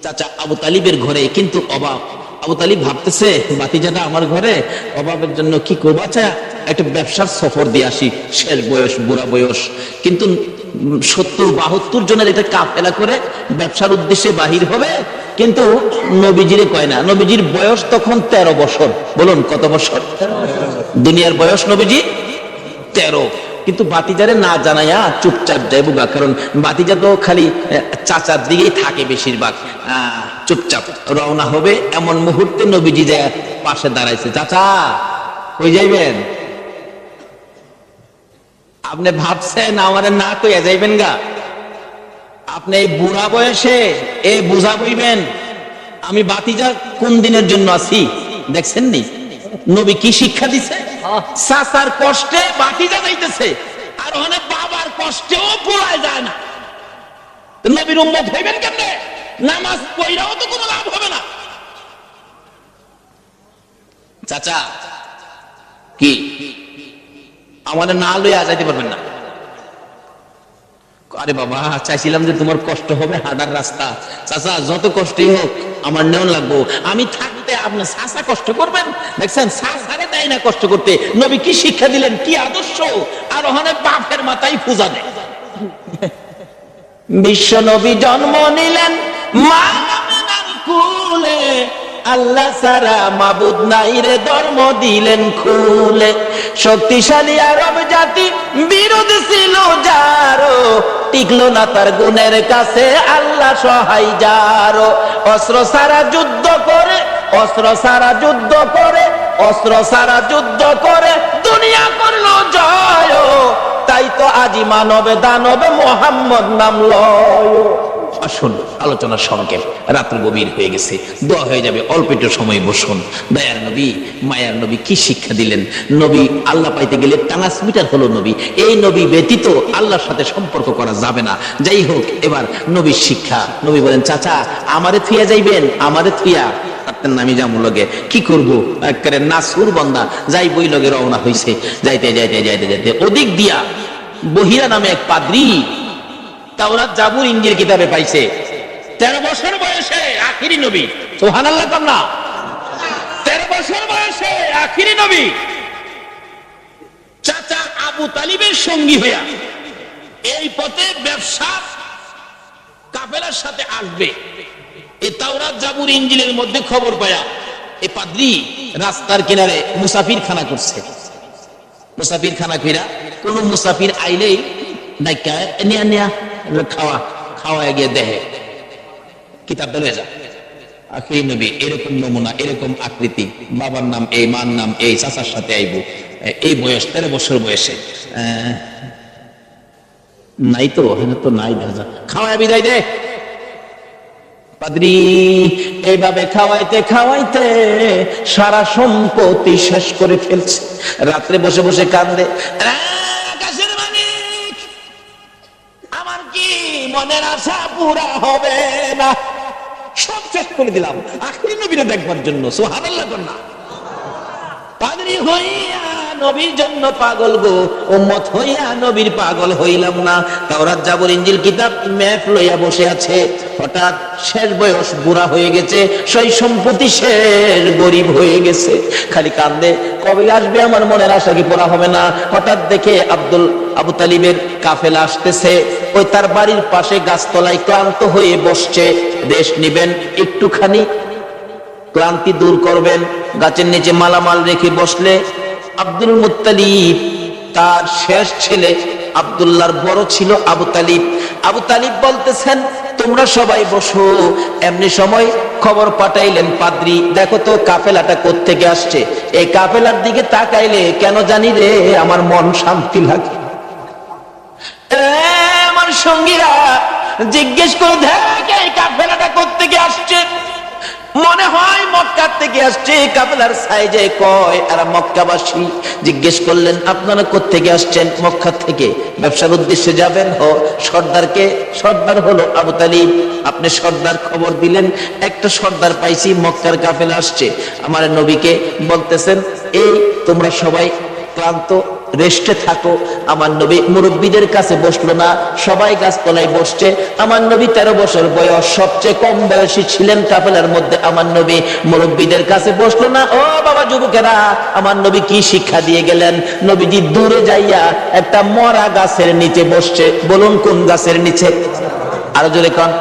চাচা আবু তালিবের ঘরে কিন্তু অভাব, আবু তালিব ভাবতেছে ভাতিজাটা আমার ঘরে, অভাবের জন্য কি করবো, আচ্ছা একটা ব্যবসার সফর দিয়ে আসি, শেষ বয়স বুড়া বয়স, কিন্তু 70-72 জনের একটা কাফেলা করে ব্যবসার উদ্দেশ্যে বাহির হবে, কিন্তু নবীজিরে কয় না, নবীজির বয়স তখন 13 বছর, বলুন কত বছর? দুনিয়ার বয়স নবীজি 13, কিন্তু বাতিজারে না জানাইয়া চুপচাপ যায় বুগা, কারণ বাতিজা তো খালি চাচার দিকেই থাকে বেশিরভাগ, চুপচাপ রওনা হবে। এমন মুহূর্তে নবীজি যায় পাশে দাঁড়াইছে, চাচা কই যাইবেন? আপনি ভাবছেন আমারে না কইয়া যাইবেন গা? আপনি এই বুড়া বয়সে এই বুঝা বইবেন আমি বাতিজা কোন দিনের জন্য আছি? দেখছেন নি নবী কি শিক্ষা দিছে? চাচার কষ্টে বাতিজা যাইতেছে, আর অনেক বাবার কষ্টেও পড়ায় যায় না। নবীর উম্মত হইবেন কেমনে? নামাজ পড়াও তো কোনো লাভ হবে না। চাচা কি আমাদের না লইয়া যাইতে পারবেন না? আরে বাবা চাইছিলাম যে তোমার কষ্ট হবে হাঁটার রাস্তা, চাচা যত কষ্টই হোক আমার নেওয়া লাগবো, আমি থাকতে আপনার চাচা কষ্ট করবেন? দেখছেন চাচারে দেয় না কষ্ট করতে। নবী কি শিক্ষা দিলেন, কি আদর্শ! আর ওখানে বাপের মাথায় পূজা দেয়। বিশ্ব নবী জন্ম নিলেন মা আমিনার কুলে, আল্লাহ সারা মাবুদ নাই রে ধর্ম দিলেন খুলে, শক্তিশালী আরব জাতি বিরোধ ছিল যারো, টিকলো না তার গুণের কাছে আল্লাহ সহায় যারো, অস্ত্র সারা যুদ্ধ করে, অস্ত্র সারা যুদ্ধ করে, অস্ত্র ছাড়া যুদ্ধ করে দুনিয়া করলো জয়, তাই তো আজি মানবে দানবে মোহাম্মদ নাম লয়। আসুন, আলোচনার সংক্ষেপ, রাত্র গভীর হয়ে গেছে, দোয়া হয়ে যাবে, অল্প একটু সময় বসুন। দয়ার নবী, মায়ার নবী কি শিক্ষা দিলেন? নবী আল্লাহ পাইতে গেলে ট্রান্সমিটার হলো নবী। এই নবী ব্যতীত আল্লাহর সাথে সম্পর্ক করা যাবে না। যাই হোক, এবার নবীর শিক্ষা। নবী বলেন, চাচা আমারে থুইয়া যাইবেন? আমারে থুইয়া নামি যাবো লগে, কি করবো? একেবারে নাসুর বন্দা যাই বই লগে রওনা হয়েছে। যাইতে যাইতে যাইতে যাইতে ওদিক দিয়া বহিরা নামে এক পাদ্রী তাওরাত জাবুর ইনজিল কিতাবে পাইছে। 13 বছর বয়সে আখিরি নবী, সুবহানাল্লাহ কন্যা। 13 বছর বয়সে আখিরি নবী চাচা আবু তালিবের সঙ্গী হইয়া এই পথে ব্যবসা কাফেলার সাথে আসবে। এই তাওরাত জাবুর ইনজিলের মধ্যে খবর পায়া এই পাদ্রী রাস্তার কিনারে মুসাফির খানা করছে। মুসাফির খানা কইরা কোন মুসাফির আইলেই ডাইকা নিয়া নিয়া খাওয়া খাওয়া গিয়ে দেহে কিতাব দলে যা। আখিরি নবী এরকম নমুনা, এরকম আকৃতি, বাবার নাম এই, মার নাম এই, চাচার সাথে আইব, এই বয়স 13 বছর বয়সে নাই তো, হ্যাঁ তো নাই, দেখা খাওয়ায় বিদায় দে। পাদ্রী এইভাবে খাওয়াইতে খাওয়াইতে সারা সম্পত্তি শেষ করে ফেলছে। রাত্রে বসে বসে কান্দে, আকাশের মালিক, আমার কি মনের আশা পুরা হবে না? সব শেষ করে দিলাম আখিরি নবীরে দেখবার জন্য। সুবহানাল্লাহ কন্যা। পাদ্রী হইয়া নবীর জন্য পাগল গো, উম্মত হইয়া নবীর পাগল হইলাম না। তাওরাত জাবুর ইনজিল কিতাব ম্যাপ লইয়া বসে আছে। হঠাৎ শেষ বয়স, বুড়া হয়ে গেছে, সই সম্পত্তি শেষ, গরিব হয়ে গেছে, খালি কান্দে, কবে আসবে আমার মনের আশা কি পুরা হবে না? হঠাৎ দেখে আবু তালিবের কাফেলা আসতেছে। ওই তার বাড়ির পাশে গাছতলায় ক্লান্ত হয়ে বসছে। রেস্ট নিবেন, একটুখানি ক্লান্তি দূর করবেন, গাছের নিচে মালামাল রেখে বসলে আব্দুল মুত্তালিব তার শেষ ছেলে আব্দুল্লাহর বড় ছিল আবু তালিব। আবু তালিব বলতেছেন, তোমরা সবাই বসো। এমনি সময় খবর পাঠাইলেন, পাদ্রী দেখো তো কাফেলাটা কোত্থেকে আসছে। এই কাফেলার দিকে তাকাইলে কেন জানি রে আমার মন শান্তি লাগে। আমার সঙ্গীরা জিজ্ঞেস করে, দেখ এই কাফেলাটা কোত্থেকে আসছে? মনে হয় মক্কা থেকে আসছে। কাফেলার সাইজে কয় আর মক্কাবাসী। জিজ্ঞেস করলেন, আপনারা কোত্থেকে আসছেন? মক্কা থেকে। ব্যবসার উদ্দেশ্যে যাবেন? ও সর্দারকে, সর্দার হলো আবু তালিব। আপনি সর্দার খবর দিলেন, একটা সর্দার পাইছি, মক্কার কাফেলা আসছে। আমার নবীকে বলতেছেন, এই তোমরা সবাই ক্লান্ত, রেস্টে থাকো। আমার নবী মুরব্বীদের কাছে বসলো না, সবাই গাছতলায় বসছে। আমার নবী 13 বছর বয়স, সবচেয়ে কম বয়সী ছিলেন কাফেলার মধ্যে। আমার নবী মুরব্বীদের কাছে বসলো না। ও বাবা যুবকেরা, আমার নবী কি শিক্ষা দিয়ে গেলেন? নবীজি দূরে যাইয়া একটা মরা গাছের নিচে বসছে। বলুন কোন গাছের নিচে? আরো জোরে কোন?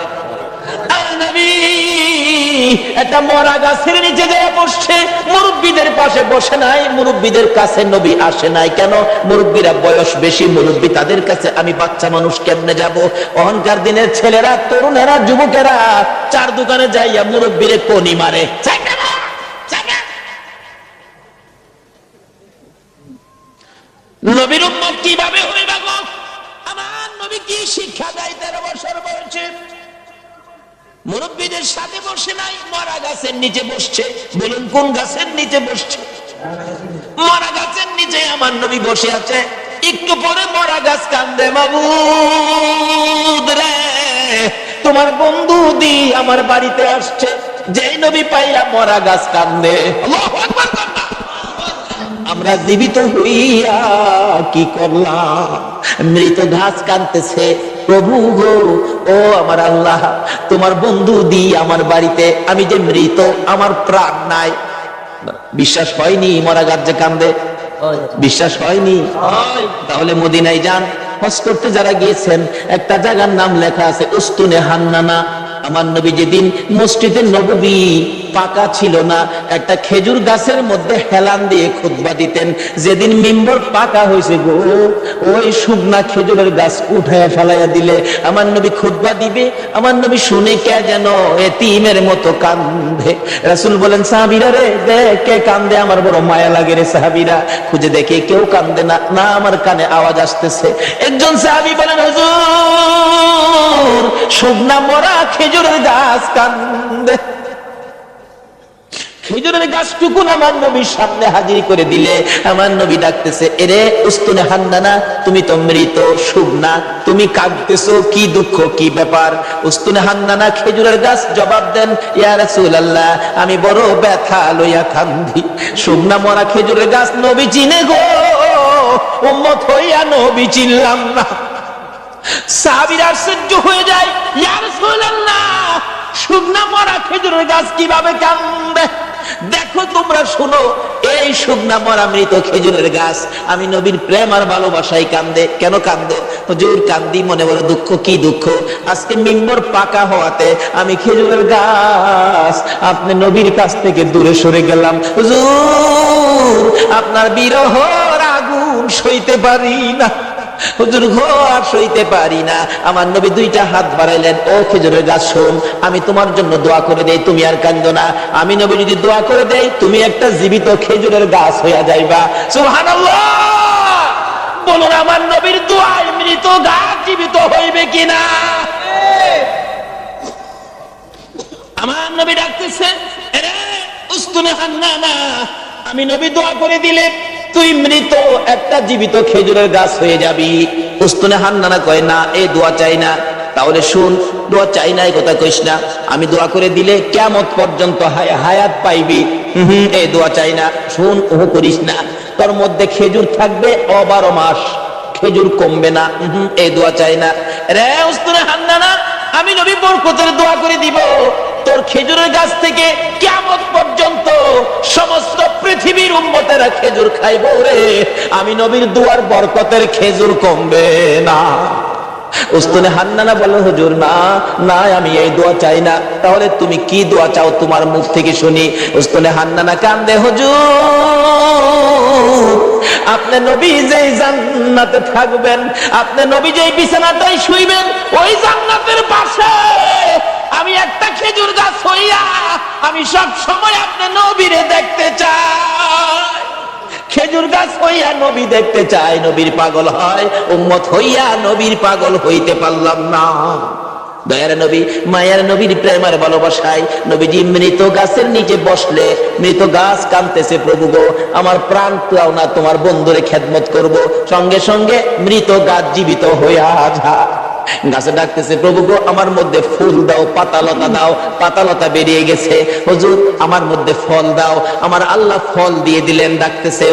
একটা মরা গাছের নিচে যায় বসছে। মুরব্বীদের পাশে বসে নাই, মুরব্বীদের কাছে নবী আসে নাই। কেন? মুরব্বীরা বয়স বেশি, মুরব্বী তাদের কাছে, আমি বাচ্চা মানুষ কেমনে যাব? অহংকার দিনের ছেলেরা, তরুণেরা, যুবকেরা চার দোকানে যাইয়া মুরব্বীরে কোনি মারে। নবীর উম্মত কিভাবে হইবা গো? আমার নবী কি শিক্ষা দেয় 13 বছর বয়সে? মুরব্বীদের সাথে বসে নাই, মরা গাছের নিচে বসছে। বলুন কোন গাছের নিচে বসছে? মরা গাছের নিচে আমার নবী বসে আছে। একটু পরে মরা গাছ কান্দে, মাবুদ রে তোমার বন্ধু দি আমার বাড়িতে আসছে। যেই নবী পাইয়া মরা গাছ কান্দে। আল্লাহু আকবার। আমরা জীবিত হইয়া কি করলাম? মৃত ঘাস কাঁদতেছে, প্রভু গো, ও আমার আল্লাহ, তোমার বন্ধু দি আমার বাড়িতে, আমি যে মৃত, আমার প্রাণ নাই। বিশ্বাস হয়নি মরা গাছ যে কান্দে? বিশ্বাস হয়নি? তাহলে মদিনায় যান, হজ করতে যারা গিয়েছেন, একটা জায়গার নাম লেখা আছে উস্তুনে হান্নানা। আমার নবী যেদিন মসজিদে নববী পাকা ছিল না, একটা খেজুর গাছের মধ্যে হেলান দিয়ে খুতবা দিতেন। যেদিন মিম্বর পাকা হয়েছে গো, ওই শুকনা খেজুরের গাছ উঠায় ফেলাইয়া দিলে আমার নবী খুতবা দিবে, আমার নবী শুনে কে যেন এতিমের মতো কান্দে। রাসূল বলেন, সাহাবীরা রে দেখ কে কান্দে, আমার বড় মায়া লাগে রে। সাহাবীরা খুঁজে দেখে কেউ কান্দে না, না আমার কানে আওয়াজ আসতেছে। একজন সাহাবী বলেন, হুজুর শুকনা মরা খেজুরের গাছ কান্দে। খেজুরের গাছটুকু আমার নবীর সামনে হাজির করে দিলে আমার নবী ডাকতেছে, এরে উস্তুনে হান্নানা, তুমি তো মৃত শুকনা, তুমি কাঁদতেছো, কি দুঃখ কি ব্যাপার? উস্তুনে হান্নানা খেজুরের গাছ জবাব দেন, ইয়া রাসূলুল্লাহ আমি বড় ব্যথা লইয়া কান্দি। শুকনা মরা খেজুরের গাছ নবী চিনে গো, উম্মত হইয়া নবী চিনলাম না। সাহাবীরা আশ্চর্য হয়ে যায়, ইয়া রাসূলুল্লাহ শুকনা মরা খেজুরের গাছ কিভাবে কান্দে? দেখো তোমরা শুনো, এই শুকনা মরা মৃত খেজুরের গাছ আমি নবীর প্রেম আর ভালোবাসায় কান্দে। কেন কান্দে? হুজুর কান্দি মনে বড় দুঃখ। কি দুঃখ? আজকে মিম্বর পাকা হওয়াতে আমি খেজুরের গাছ আপনি নবীর কাছ থেকে দূরে সরে গেলাম। হুজুর আপনার বিরহর আগুন সইতে পারি না, হুজুর গো আর সইতে পারি না। আমার নবী দুইটা হাত বাড়াইলেন, ও খেজুরের গাছ শোন, আমি তোমার জন্য দোয়া করে দেই, তুমি আর কান্দো না। আমি নবী যদি দোয়া করে দেই, তুমি একটা জীবিত খেজুরের গাছ হইয়া যাইবা। সুবহানাল্লাহ বলুন, আমার নবীর দোয়ায় মৃত গাছ জীবিত হইবে কিনা? আমার নবী ডাকতেছে, আরে উস্তুনে হান্নানা, আমি নবী দোয়া করে দিলে তুই মৃত একটা জীবিত খেজুরের গাছ হয়ে যাবি। উস্তুনে হান্নানা কয়, না এই দোয়া চাই না। তাহলে শুন, দোয়া চাই না এই কথা কইস না, আমি দোয়া করে দিলে কিয়ামত পর্যন্ত হায়াত পাইবি। এই দোয়া চাই না। শুন, ও করিস না, তোর মধ্যে খেজুর থাকবে 12 মাস, খেজুর কমবে না। এই দোয়া চাই না। রে উস্তুনে হান্নানা, আমি নবী বরকতের দোয়া করে দিব, তোর খেজুরের গাছ থেকে কিয়ামত পর্যন্ত সমস্ত পৃথিবীর উম্মতেরা খেজুর খাইবো রে। আমি নবীর দুয়ার বরকতের খেজুর কমবে না। উস্তুনে হান্নানা বলে, হুজুর না না আমি এই দোয়া চাই না। তাহলে তুমি কি দোয়া চাও তোমার মুখ থেকে শুনি। উস্তুনে হান্নানা কান্দে, হুজুর আপনি নবী যেই জান্নাতে থাকবেন, আপনি নবী যেই বিছানাটায় শুইবেন, ওই জান্নাতের পাশে আমি একটা খেজুর গাছ হইয়া আমি সব সময় আপনি নবীরে দেখতে চাই। খেজুর গাছ হইয়া নবী দেখতে চাই, নবীর পাগল হয়, উম্মত হইয়া নবীর পাগল হইতে পারলাম না। দয়ার নবী মায়ার নবীর প্রেমের ভালোবাসায় নবীজি মৃত গাছের নিচে বসলে মৃত গাছ কাঁদতেছে, প্রভু গো আমার প্রাণ পাও না, তোমার বন্ধুরে খেদমত করব। সঙ্গে সঙ্গে মৃত গাছ জীবিত হইয়া যায়। গাছে ডাকতেছে, প্রভু গো আমার মধ্যে ফুল দাও, পাতালতা দাও। পাতালতা বেরিয়ে গেছে, হুজুর আমার মধ্যে ফল দাও। আমার আল্লাহ ফল দিয়ে দিলেন। ডাকতেছে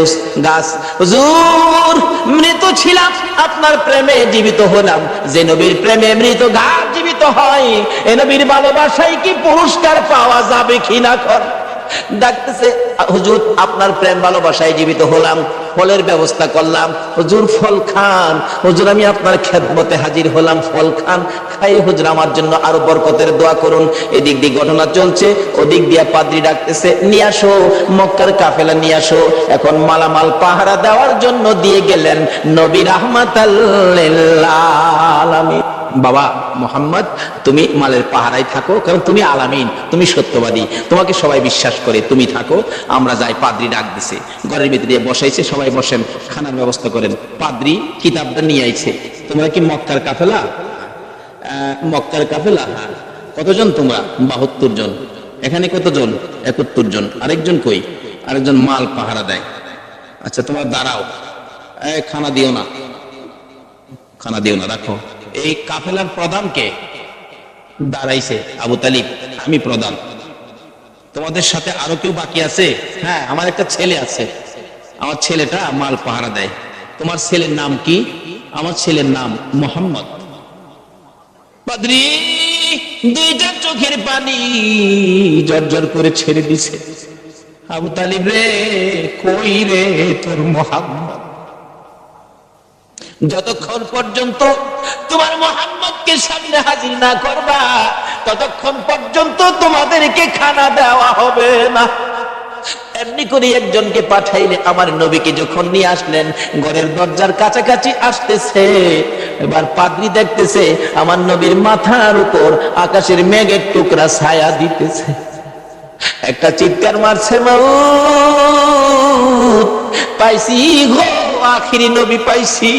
গাছ, হুজুর মৃত ছিলাম, আপনার প্রেমে জীবিত হলাম। যে নবীর প্রেমে মৃত গাছ জীবিত হয়, এ নবীর ভালোবাসায় কি পুরস্কার পাওয়া যাবে কিনা? কর ডাকতেছে, হুজুর আপনার প্রেম ভালোবাসায় জীবিত হলাম, ফলের ব্যবস্থা করলাম। হুজুর ফল খান। হুজুর আমি আপনার খেদমতে হাজির হলাম, ফল খান। খাই হুজুর আমার জন্য আরো বরকতের দোয়া করুন। এদিক দিয়ে ঘটনা চলছে, ওদিক দিয়ে পাদ্রী ডাকতেছে, নিয়ে আসো মক্কার কাফেলা নিয়ে আসো। এখন মালামাল পাহারা দেওয়ার জন্য দিয়ে গেলেন নবী রাহমাতাল লিল আলামিন। বাবা মোহাম্মদ তুমি মালের পাহারায় থাকো, কারণ তুমি আলামিন, তুমি সত্যবাদী, তোমাকে সবাই বিশ্বাস করে, তুমি থাকো, আমরা যাই। পাদ্রী ডাক দিছে, ঘরের ভিতরে বসাইছে, সবাই বসেন, খানার ব্যবস্থা করেন। পাদ্রী কিতাবটা নিয়ে আইছে, তোমরা কি মক্কার কাফেলা? মক্কার কাফেলা। কতজন তোমরা? 72 জন। এখানে কতজন? 71 জন। আরেকজন কই? আরেকজন মাল পাহারা দেয়। আচ্ছা তোমরা দাঁড়াও, খানা দিও না, খানা দিও না, রাখো। এই কাফেলার প্রধান কে? দাঁড়াইছে আবু তালিব, আমি প্রধান। তোমাদের সাথে আরো কেউ বাকি আছে? হ্যাঁ আমার একটা ছেলে আছে, আমার ছেলেটা মাল পাহারা দেয়। তোমার ছেলের নাম কি? আমার ছেলের নাম মোহাম্মদ। পাদ্রী দুইটা চোখের পানি জর্জর করে ছেড়ে দিছে। আবু তালিব রে, কই রে তোর মোহাম্মদ? যতক্ষণ পর্যন্ত তোমার মুহাম্মদকে সামনে হাজির না করবা ততক্ষণ পর্যন্ত তোমাদেরকে খানা দেওয়া হবে না। এমনি করে একজনকে পাঠাইলে আমার নবীকে যখন নিয়ে আসলেন, ঘরের দরজার কাছাকাছি আসতেছে, এবার পাদ্রী দেখতেছে আমার নবীর মাথার উপর আকাশের মেঘের টুকরা ছায়া দিতেছে। একটা চিৎকার মারছে, মাউত পাইছি গো, আখিরি নবী পাইছি।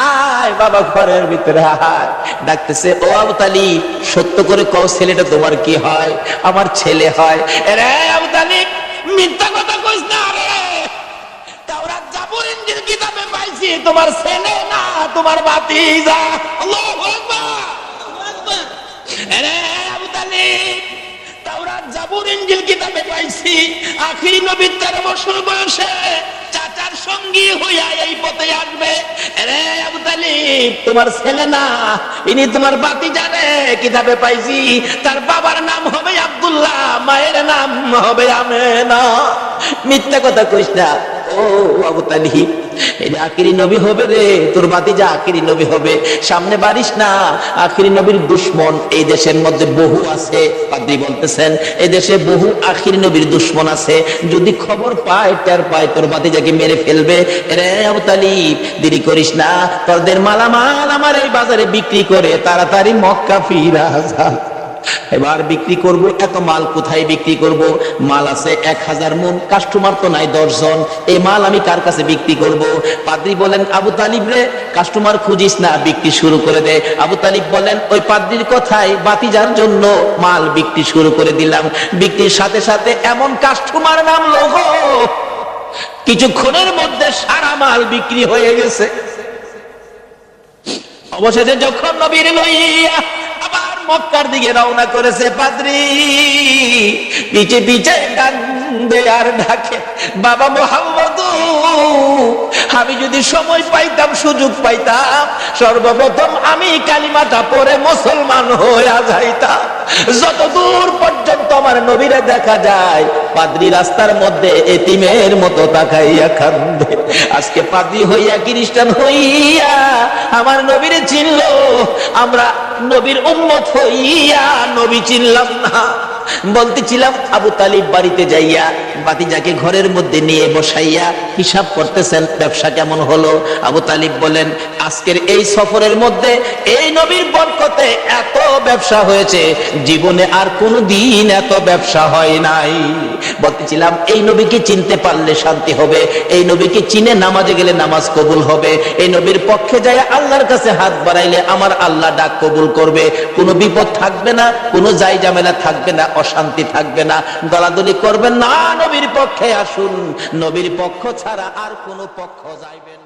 আয় বাবা ঘরের ভিতরে আয়। ডাকতেছে, ও আবু তালিব, সত্য করে কও ছেলেটা তোমার কি হয়? আমার ছেলে হয়। রে আবু তালিব, মিথ্যা কথা কইস না রে, তাওরাত জাবুর ইনজিল কিতাবে পাইছি তোমার ছেলে না, তোমার ভাতিজা। আল্লাহু আকবার। রে আবু তালিব, তাওরাত জাবুর ইনজিল কিতাবে পাইছি আখিরি নবী 13 বছর বয়সে চাচার সঙ্গী হইয়া এই পথে আসবে। রে আবু তালিব, তোমার ছেলে না, ইনি তোমার ভাতিজা রে। কিতাবে পাইছি তার বাবার নাম হবে আব্দুল্লাহ, মায়ের নাম হবে আমেনা। মিথ্যা কথা কইস না। ও আবু তালিব, এই আখিরি নবী হবে রে, তোর ভাতিজা আখিরি নবী হবে। সামনে বাড়িস না, আখিরি নবীর দুশমন এই দেশের মধ্যে বহু আছে। পাদ্রী বলতেছেন এই দেশে বহু আখিরি নবীর দুশমন আছে, যদি খবর পায়, টের পায়, তোর ভাতিজাকে মেরে ফেলবে। রে আবু তালিব, দেরি করিস না, তোদের মালামাল আমার এই বাজারে বিক্রি করে তাড়াতাড়ি মক্কা ফিরা যা। এবার বিক্রি করব, এত মাল কোথায় বিক্রি করব? মাল আছে 1000 মণ, কাস্টমার তো নাই 10 জন, এই মাল আমি কার কাছে বিক্রি করব? পাদ্রী বলেন, আবু তালিব রে, কাস্টমার খুঁজিস না, বিক্রি শুরু করে দে। আবু তালিব বলেন, ওই পাদ্রীর কথায় ভাতিজার জন্য মাল বিক্রি শুরু করে দিলাম। বিক্রির সাথে সাথে এমন কাস্টমার নামলো গো, কিছুক্ষণের মধ্যে সারা মাল বিক্রি হয়ে গেছে। অবশেষে যখন নবীর লইয়া আবার মক্কার দিকে রওনা করেছে, পাদ্রী পিছে পিছে কান্দে আর ডাকে, বাবা মুহাম্মদ, আমি যদি সময় পাইতাম, সুযোগ পাইতাম, সর্বপ্রথম আমি কালিমাটা পড়ে মুসলমান হয়ে যাইতাম। যতদূর পর্যন্ত আমার নবীরে দেখা যায়, পাদ্রী রাস্তার মধ্যে এতিমের মতো তাকাইয়া কান্দে। আজকে পাদ্রী হইয়া, খ্রিস্টান হইয়া আমার নবীরে চিনলো, আমরা নবীর উম্মত হইয়া নবী চিনলাম না। বলতেছিলাম, আবু তালিব বাড়িতে যাইয়া ভাতিজাকে ঘরের মধ্যে নিয়ে বসাইয়া হিসাব করতেছেন, ব্যবসা কেমন হলো? আবু তালিব বলেন, আজকের এই সফরের মধ্যে এই নবীর বরকতে এত ব্যবসা হয়েছে, জীবনে আর কোনো দিন এত ব্যবসা হয় নাই। বলতেছিলাম, এই নবীকে চিনতে পারলে শান্তি হবে, এই নবীকে চিনে নামাজে গেলে নামাজ কবুল হবে, এই নবীর পক্ষে যায় আল্লাহর কাছে হাত বাড়াইলে আমার আল্লাহ ডাক কবুল করবে, কোনো বিপদ থাকবে না, কোনো জাই ঝামেলা থাকবে না, অশান্তি থাকবে না। দলাদলি করবেন না, নবীর পক্ষে আসুন, নবীর পক্ষ ছাড়া আর কোনো পক্ষ যাইবে না।